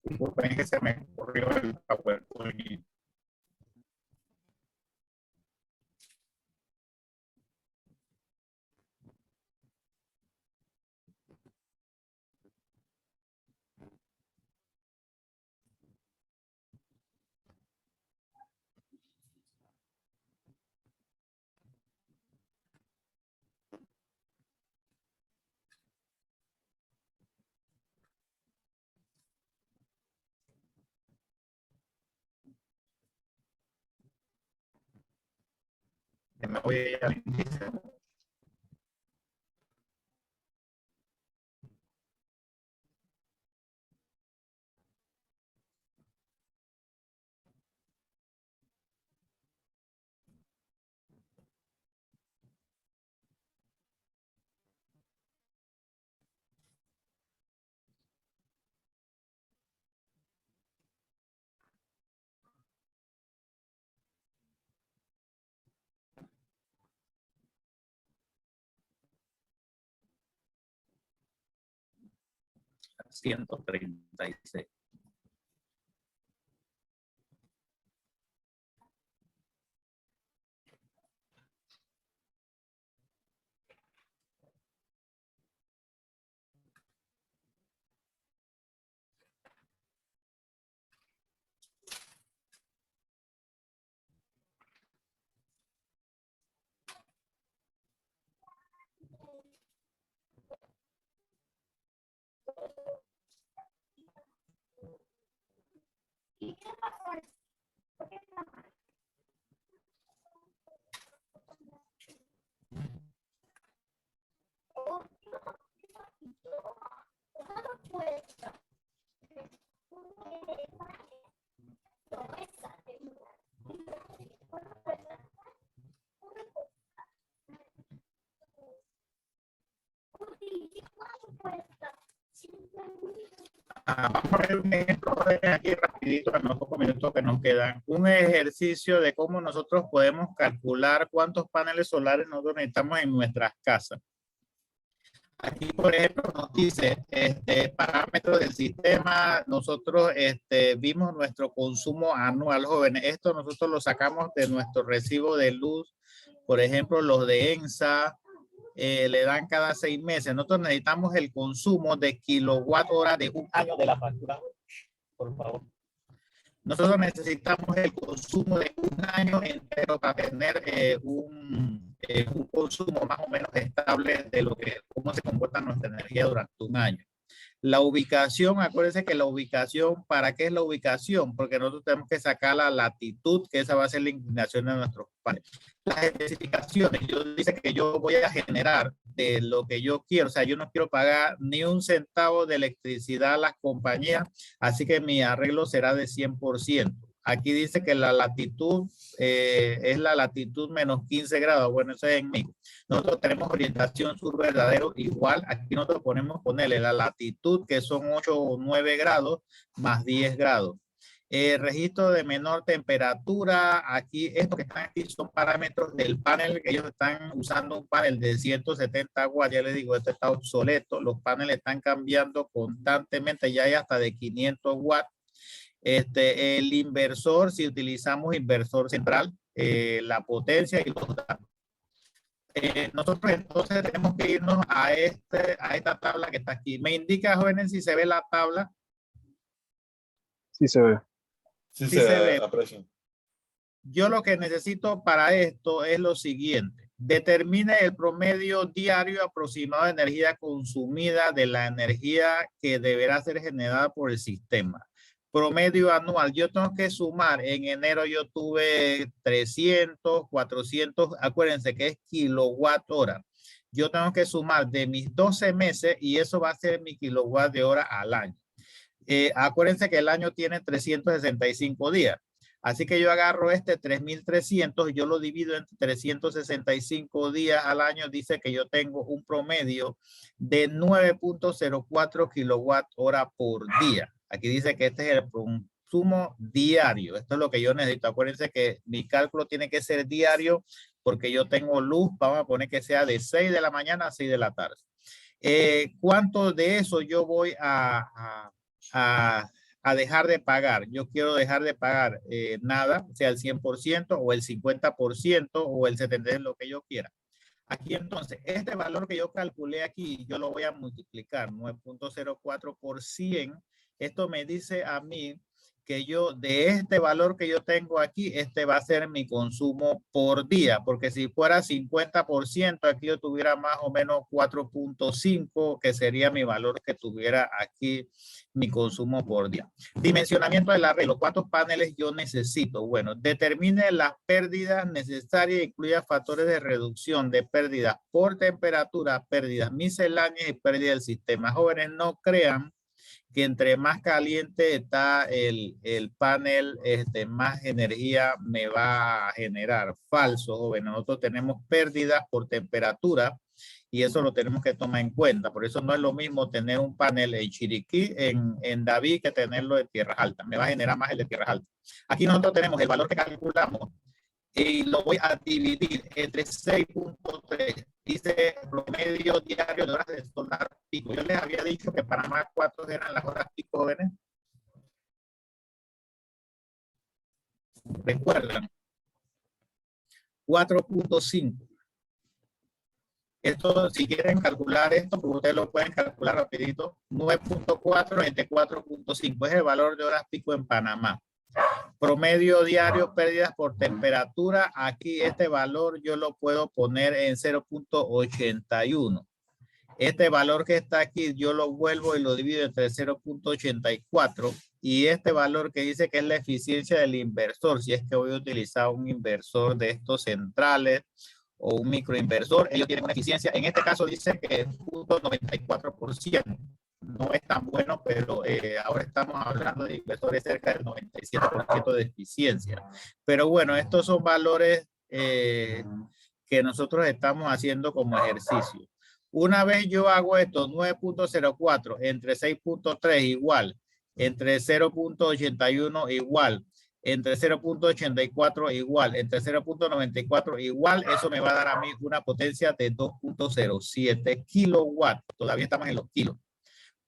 Disculpen que se me ocurrió el PowerPoint. Me voy a índice. $136. Vamos a ver un ejemplo aquí rapidito en los pocos minutos que nos quedan. Un ejercicio de cómo nosotros podemos calcular cuántos paneles solares nosotros necesitamos en nuestras casas. Aquí, por ejemplo, nos dice parámetros del sistema. Nosotros vimos nuestro consumo anual, jóvenes. Esto nosotros lo sacamos de nuestro recibo de luz. Por ejemplo, los de ENSA le dan cada 6 meses. Nosotros necesitamos el consumo de kilowatt hora de un año de la factura. Por favor. Nosotros necesitamos el consumo de un año entero para tener un consumo más o menos estable de lo que, cómo se comporta nuestra energía durante un año. La ubicación, acuérdense que la ubicación, ¿para qué es la ubicación? Porque nosotros tenemos que sacar la latitud, que esa va a ser la inclinación de nuestros paneles. Las especificaciones, yo dice que yo voy a generar de lo que yo quiero, o sea, yo no quiero pagar ni un centavo de electricidad a las compañías, así que mi arreglo será de 100%. Aquí dice que la latitud es la latitud menos 15 grados. Bueno, eso es en México. Nosotros tenemos orientación sur verdadero igual. Aquí nosotros ponerle la latitud, que son 8 o 9 grados, más 10 grados. Registro de menor temperatura. Aquí, estos que están aquí son parámetros del panel, que ellos están usando un panel de 170 watts. Ya les digo, esto está obsoleto. Los paneles están cambiando constantemente. Ya hay hasta de 500 watts. El inversor, si utilizamos inversor central, la potencia y los datos. Nosotros entonces tenemos que irnos a esta tabla que está aquí. Me indica, jóvenes, si se ve la tabla. Sí se ve. Sí, Sí se ve. aprecia. Yo lo que necesito para esto es lo siguiente. Determine el promedio diario aproximado de energía consumida de la energía que deberá ser generada por el sistema. Promedio anual, yo tengo que sumar, en enero yo tuve 300, 400, acuérdense que es kilowatt hora. Yo tengo que sumar de mis 12 meses y eso va a ser mi kilowatt de hora al año. Acuérdense que el año tiene 365 días. Así que yo agarro 3.300 y yo lo divido entre 365 días al año. Dice que yo tengo un promedio de 9.04 kilowatt hora por día. Aquí dice que este es el consumo diario. Esto es lo que yo necesito. Acuérdense que mi cálculo tiene que ser diario porque yo tengo luz. Vamos a poner que sea de 6 de la mañana a 6 de la tarde. ¿Cuánto de eso yo voy a dejar de pagar? Yo quiero dejar de pagar nada, sea el 100% o el 50% o el 70%, lo que yo quiera. Aquí entonces, este valor que yo calculé aquí, yo lo voy a multiplicar 9.04 por 100. Esto me dice a mí que yo de este valor que yo tengo aquí, va a ser mi consumo por día, porque si fuera 50%, aquí yo tuviera más o menos 4.5, que sería mi valor que tuviera aquí mi consumo por día. Dimensionamiento del arreglo, ¿cuántos paneles yo necesito? Bueno, determine las pérdidas necesarias, incluya factores de reducción de pérdidas por temperatura, pérdidas misceláneas y pérdida del sistema. Jóvenes, no crean que entre más caliente está el panel, más energía me va a generar. Falso, joven. Nosotros tenemos pérdidas por temperatura y eso lo tenemos que tomar en cuenta. Por eso no es lo mismo tener un panel en Chiriquí, en David, que tenerlo en tierras altas. Me va a generar más el de tierras altas. Aquí nosotros tenemos el valor que calculamos y lo voy a dividir entre 6.3. Dice promedio diario de horas de solar pico. Yo les había dicho que para más 4 eran las horas pico, jóvenes. ¿Recuerdan? 4.5. Esto, si quieren calcular esto, pues ustedes lo pueden calcular rapidito. 9.4 entre 4.5 es el valor de horas pico en Panamá. Promedio diario, pérdidas por temperatura. Aquí este valor yo lo puedo poner en 0.81. Este valor que está aquí yo lo vuelvo y lo divido entre 0.84. Y este valor que dice que es la eficiencia del inversor, si es que voy a utilizar un inversor de estos centrales o un microinversor, ellos tienen una eficiencia. En este caso dice que es 0.94%. No es tan bueno, pero ahora estamos hablando de inversores cerca del 97% de eficiencia. Pero bueno, estos son valores que nosotros estamos haciendo como ejercicio. Una vez yo hago esto, 9.04 entre 6.3 igual, entre 0.81 igual, entre 0.84 igual, entre 0.94 igual, eso me va a dar a mí una potencia de 2.07 kilowatts. Todavía estamos en los kilos.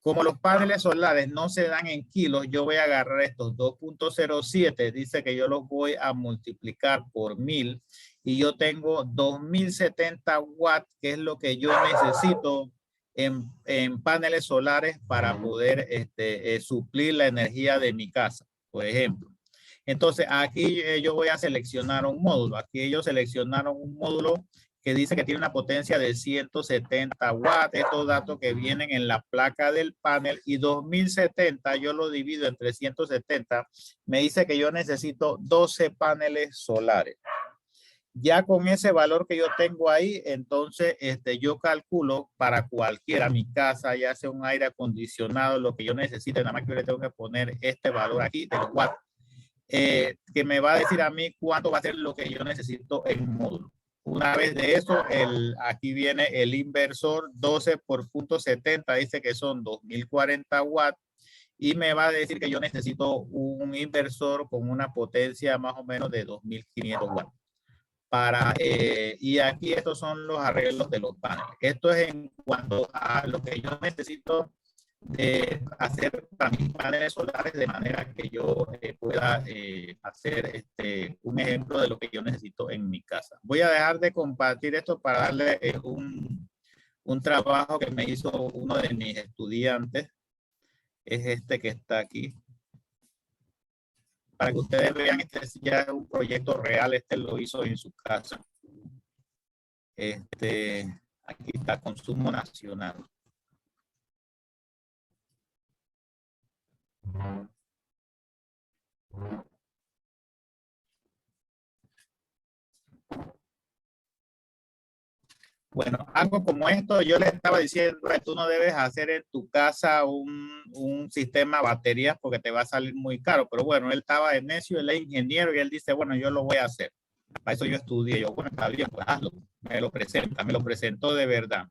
Como los paneles solares no se dan en kilos, yo voy a agarrar estos 2.07, dice que yo los voy a multiplicar por 1000 y yo tengo 2070 watts, que es lo que yo necesito en paneles solares para poder suplir la energía de mi casa, por ejemplo. Entonces aquí yo voy a seleccionar un módulo. Aquí ellos seleccionaron un módulo que dice que tiene una potencia de 170 watts. Estos datos que vienen en la placa del panel y 2070 yo lo divido entre 170. Me dice que yo necesito 12 paneles solares. Ya con ese valor que yo tengo ahí, entonces yo calculo para cualquiera, mi casa, ya sea un aire acondicionado, lo que yo necesite, nada más que yo le tengo que poner este valor aquí de los watts, que me va a decir a mí cuánto va a ser lo que yo necesito en módulo. Una vez de eso, aquí viene el inversor 12 por punto 70, dice que son 2040 watts y me va a decir que yo necesito un inversor con una potencia más o menos de 2500 watts. Y aquí estos son los arreglos de los paneles. Esto es en cuanto a lo que yo necesito hacer para mis paneles solares de manera que yo pueda hacer un ejemplo de lo que yo necesito en mi casa. Voy a dejar de compartir esto para darle un trabajo que me hizo uno de mis estudiantes. Es este que está aquí. Para que ustedes vean, este ya es un proyecto real, lo hizo en su casa. Aquí está consumo nacional. Bueno, algo como esto, yo le estaba diciendo, tú no debes hacer en tu casa un sistema de baterías porque te va a salir muy caro. Pero bueno, él estaba de necio, él es ingeniero y él dice, bueno, yo lo voy a hacer. Para eso yo estudié. Yo, bueno, está bien, pues hazlo. Me lo presentó de verdad.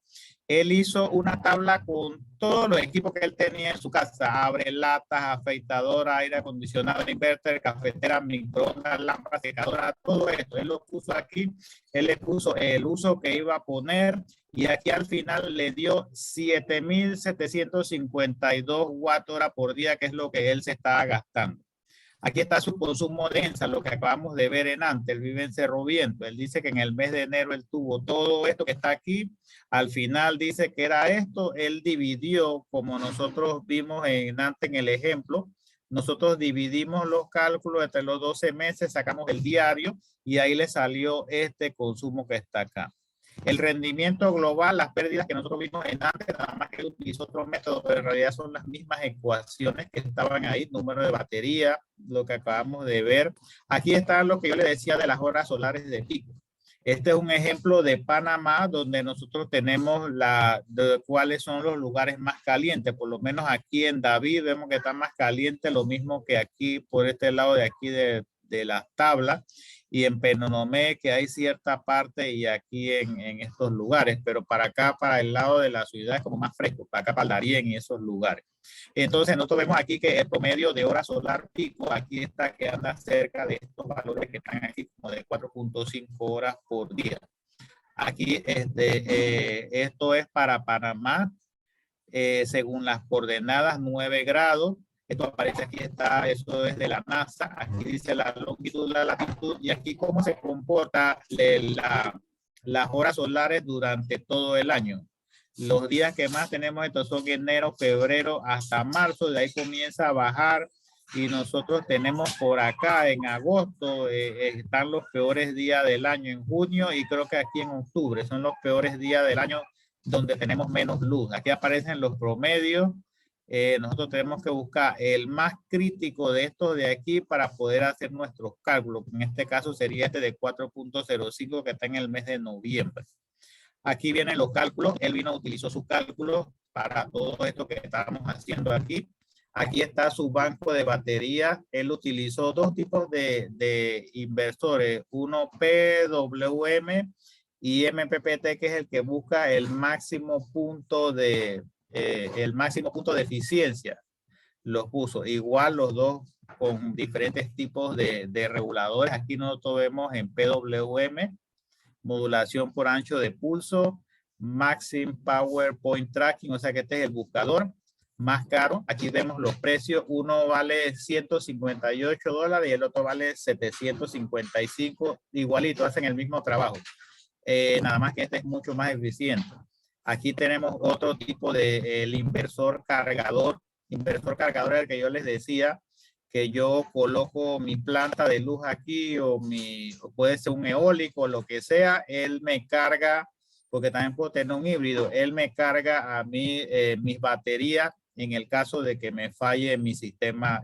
Él hizo una tabla con todos los equipos que él tenía en su casa. Abre latas, afeitadora, aire acondicionado, inverter, cafetera, microondas, lámpara, secadora, todo esto. Él lo puso aquí. Él le puso el uso que iba a poner y aquí al final le dio 7,752 watt-hora por día, que es lo que él se estaba gastando. Aquí está su consumo de ENSA, lo que acabamos de ver en antes. Él vive en Cerro Viento. Él dice que en el mes de enero él tuvo todo esto que está aquí. Al final dice que era esto. Él dividió, como nosotros vimos antes en el ejemplo, nosotros dividimos los cálculos entre los 12 meses, sacamos el diario y ahí le salió este consumo que está acá. El rendimiento global, las pérdidas que nosotros vimos en antes, nada más que él utilizó otro método, pero en realidad son las mismas ecuaciones que estaban ahí, número de batería, lo que acabamos de ver. Aquí está lo que yo le decía de las horas solares de pico. Este es un ejemplo de Panamá, donde nosotros tenemos cuáles son los lugares más calientes. Por lo menos aquí en David vemos que está más caliente, lo mismo que aquí por este lado de aquí de las tablas. Y en Penonomé, que hay cierta parte, y aquí en estos lugares, pero para acá, para el lado de la ciudad es como más fresco, para acá, para Darién y esos lugares. Entonces nosotros vemos aquí que el promedio de hora solar pico, aquí está que anda cerca de estos valores que están aquí, como de 4.5 horas por día. Aquí esto es para Panamá, según las coordenadas 9 grados. Esto aparece aquí, está, eso es de la NASA. Aquí dice la longitud, la latitud y aquí cómo se comporta las horas solares durante todo el año. Los días que más tenemos estos son enero, febrero hasta marzo. De ahí comienza a bajar y nosotros tenemos por acá en agosto, están los peores días del año en junio y creo que aquí en octubre son los peores días del año donde tenemos menos luz. Aquí aparecen los promedios. Nosotros tenemos que buscar el más crítico de estos de aquí para poder hacer nuestros cálculos. En este caso sería este de 4.05 que está en el mes de noviembre. Aquí vienen los cálculos. Él utilizó sus cálculos para todo esto que estábamos haciendo aquí. Aquí está su banco de baterías. Él utilizó dos tipos de inversores, uno PWM y MPPT, que es el que busca el máximo punto de eficiencia. los puso. Igual los dos con diferentes tipos de reguladores. Aquí nosotros vemos en PWM, modulación por ancho de pulso, Maxim Power Point Tracking, o sea que este es el buscador más caro. Aquí vemos los precios. Uno vale $158 y el otro vale 755. Igualito, hacen el mismo trabajo. Nada más que este es mucho más eficiente. Aquí tenemos otro tipo de el inversor cargador. Inversor cargador es el que yo les decía, que yo coloco mi planta de luz aquí o puede ser un eólico, lo que sea. Él me carga, porque también puedo tener un híbrido. Él me carga a mí mis baterías en el caso de que me falle mi sistema.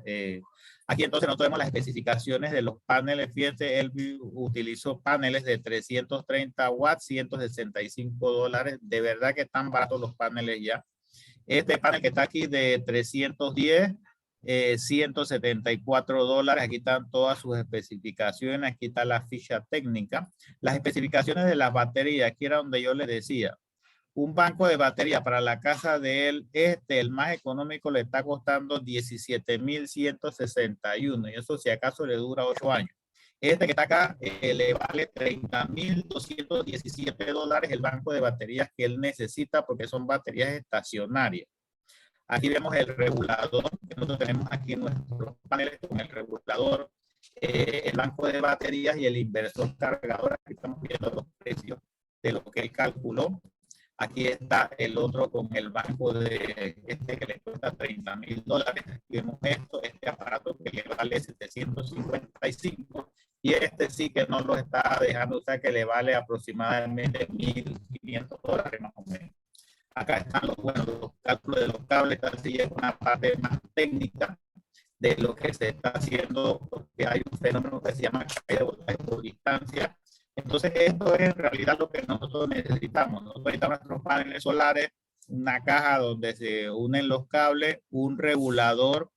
Aquí entonces nosotros vemos las especificaciones de los paneles. Fíjense, él utilizó paneles de 330 watts, $165. De verdad que están baratos los paneles ya. Este panel que está aquí de 310, $174. Aquí están todas sus especificaciones. Aquí está la ficha técnica. Las especificaciones de las baterías, aquí era donde yo les decía. Un banco de batería para la casa de él, el más económico, le está costando $17,161. Y eso si acaso le dura 8 años. Este que está acá le vale $30,217 el banco de baterías que él necesita porque son baterías estacionarias. Aquí vemos el regulador que nosotros tenemos aquí en nuestros paneles con el regulador, el banco de baterías y el inversor cargador. Aquí estamos viendo los precios de lo que él calculó. Aquí está el otro con el banco de que le cuesta $30,000. Aquí vemos este aparato que le vale 755 y este sí que no lo está dejando, o sea que le vale aproximadamente $1,500 más o menos. Acá están los cálculos de los cables, así es una parte más técnica de lo que se está haciendo, porque hay un fenómeno que se llama caída de voltaje por distancia. Entonces, esto es en realidad lo que nosotros necesitamos. Nosotros necesitamos nuestros paneles solares, una caja donde se unen los cables, un regulador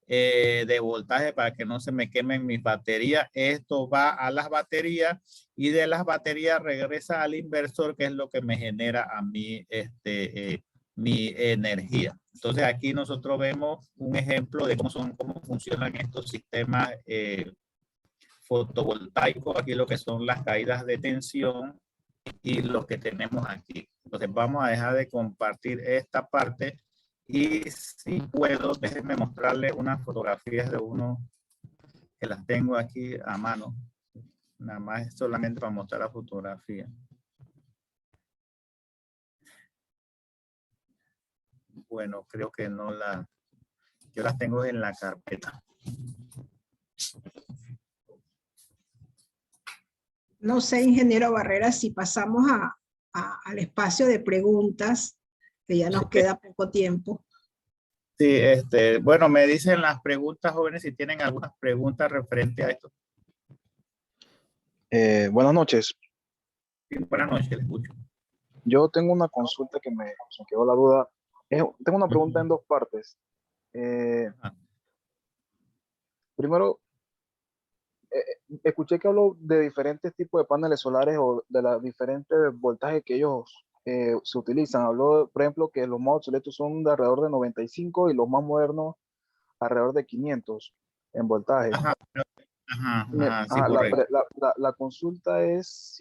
de voltaje para que no se me quemen mis baterías. Esto va a las baterías y de las baterías regresa al inversor, que es lo que me genera a mí mi energía. Entonces, aquí nosotros vemos un ejemplo de cómo funcionan estos sistemas fotovoltaico, aquí lo que son las caídas de tensión y lo que tenemos aquí. Entonces vamos a dejar de compartir esta parte y si puedo, déjenme mostrarles unas fotografías de uno que las tengo aquí a mano. Nada más solamente para mostrar la fotografía. Bueno, creo que no yo las tengo en la carpeta. No sé, ingeniero Barrera, si pasamos al espacio de preguntas, que ya nos queda poco tiempo. Sí, bueno, me dicen las preguntas, jóvenes, si tienen algunas preguntas referente a esto. Buenas noches. Sí, buenas noches, le escucho. Yo tengo una consulta que me quedó la duda. Tengo una pregunta en dos partes. Primero, escuché que habló de diferentes tipos de paneles solares o de los diferentes voltajes que ellos se utilizan. Habló, por ejemplo, que los más obsoletos son de alrededor de 95 y los más modernos alrededor de 500 en voltaje. Ajá, sí, la consulta es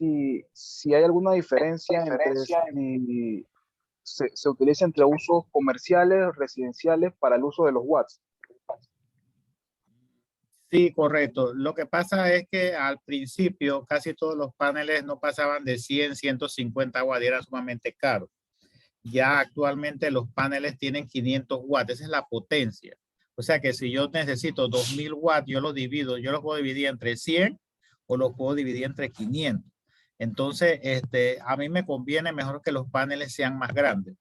si hay alguna diferencia entre si se utiliza entre usos comerciales, residenciales para el uso de los watts. Sí, correcto. Lo que pasa es que al principio casi todos los paneles no pasaban de 100, 150 watts y eran sumamente caros. Ya actualmente los paneles tienen 500 watts, esa es la potencia. O sea que si yo necesito 2000 watts, yo los puedo dividir entre 100 o los puedo dividir entre 500. Entonces, a mí me conviene mejor que los paneles sean más grandes.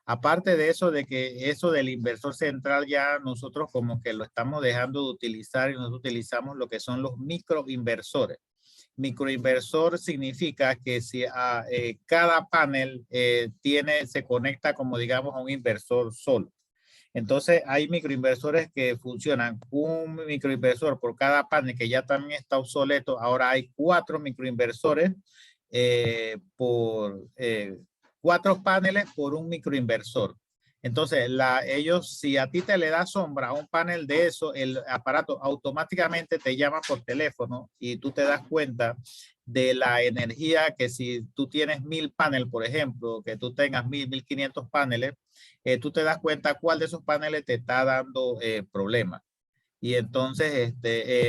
Aparte de eso, de que eso del inversor central ya nosotros como que lo estamos dejando de utilizar y nosotros utilizamos lo que son los microinversores. Microinversor significa que si cada panel se conecta como digamos a un inversor solo. Entonces hay microinversores que funcionan, un microinversor por cada panel que ya también está obsoleto. Ahora hay 4 microinversores por 4 paneles por un microinversor. Entonces, ellos, si a ti te le da sombra a un panel de eso, el aparato automáticamente te llama por teléfono y tú te das cuenta de la energía que si tú tienes 1000 paneles, por ejemplo, que tú tengas 1500 paneles, tú te das cuenta cuál de esos paneles te está dando problemas. Y entonces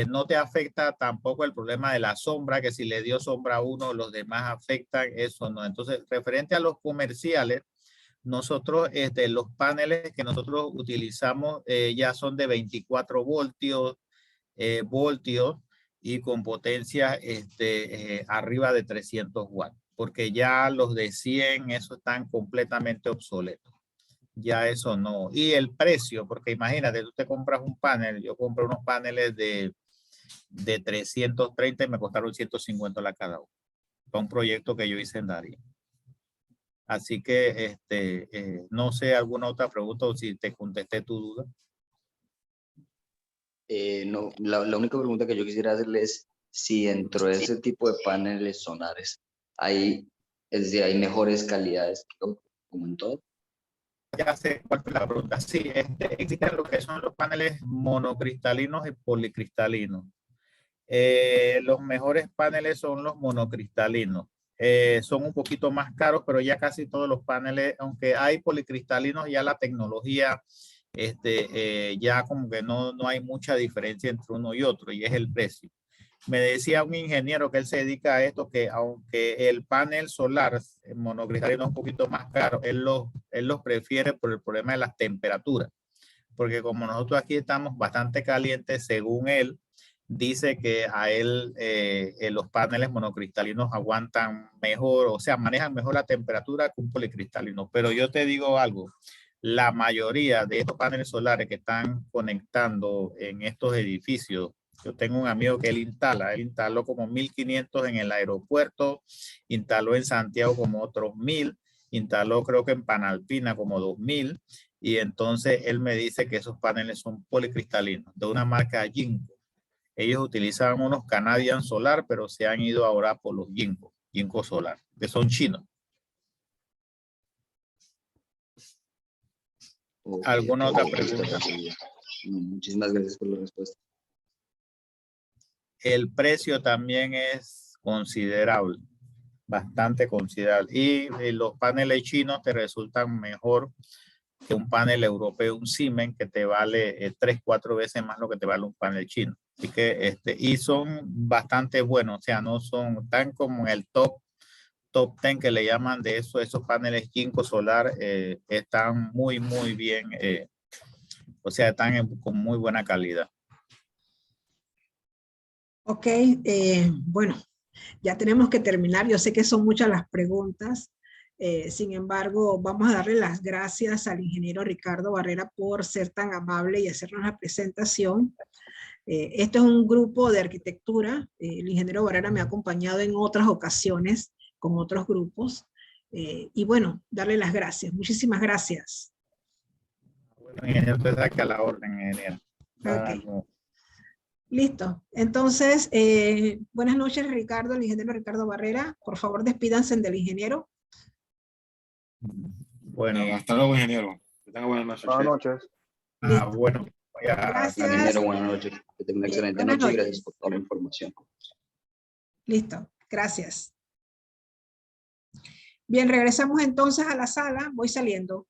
no te afecta tampoco el problema de la sombra, que si le dio sombra a uno, los demás afectan, eso no. Entonces, referente a los comerciales, nosotros, los paneles que nosotros utilizamos ya son de 24 voltios y con potencia arriba de 300 watts, porque ya los de 100, eso están completamente obsoletos. Ya eso no. Y el precio, porque imagínate, tú te compras un panel, yo compré unos paneles de 330 y me costaron 150 la cada uno. Fue un proyecto que yo hice en Darien. Así que no sé, alguna otra pregunta o si te contesté tu duda. No, la única pregunta que yo quisiera hacerle es si dentro de ese tipo de paneles solares hay, es decir, hay mejores calidades como en todo. Ya sé cuál fue la pregunta. Sí, existen lo que son los paneles monocristalinos y policristalinos. Los mejores paneles son los monocristalinos. Son un poquito más caros, pero ya casi todos los paneles, aunque hay policristalinos, ya la tecnología, ya como que no hay mucha diferencia entre uno y otro, y es el precio. Me decía un ingeniero que él se dedica a esto, que aunque el panel solar monocristalino es un poquito más caro, él los prefiere por el problema de las temperaturas, porque como nosotros aquí estamos bastante calientes, según él, dice que a él los paneles monocristalinos aguantan mejor, o sea, manejan mejor la temperatura que un policristalino. Pero yo te digo algo, la mayoría de estos paneles solares que están conectando en estos edificios, yo tengo un amigo que él instaló como 1500 en el aeropuerto, instaló en Santiago como otros 1000, instaló creo que en Panalpina como 2000, y entonces él me dice que esos paneles son policristalinos, de una marca Jinko. Ellos utilizaban unos Canadian Solar, pero se han ido ahora por los Jinko Solar, que son chinos. ¿Alguna otra pregunta? Muchísimas gracias por la respuesta. El precio también es considerable, bastante considerable. Y los paneles chinos te resultan mejor que un panel europeo, un Siemens, que te vale 3-4 veces más lo que te vale un panel chino. Así que, y son bastante buenos, o sea, no son tan como en el top 10 que le llaman de esos paneles Jinko Solar, están muy bien, o sea, están con muy buena calidad. Ok, bueno, ya tenemos que terminar. Yo sé que son muchas las preguntas. Sin embargo, vamos a darle las gracias al ingeniero Ricardo Barrera por ser tan amable y hacernos la presentación. Este es un grupo de arquitectura. El ingeniero Barrera me ha acompañado en otras ocasiones con otros grupos. Y bueno, darle las gracias. Muchísimas gracias. Bueno, ingeniero, usted sabe que a la orden, ingeniero. Ok. Listo. Entonces, buenas noches, Ricardo, el ingeniero Ricardo Barrera. Por favor, despídanse del ingeniero. Bueno, hasta luego, ingeniero. Que tenga buenas noches. Buenas noches. Bueno. Gracias. Ingeniero, buenas noches. Que tenga una excelente noche y gracias por toda la información. Listo. Gracias. Bien, regresamos entonces a la sala. Voy saliendo.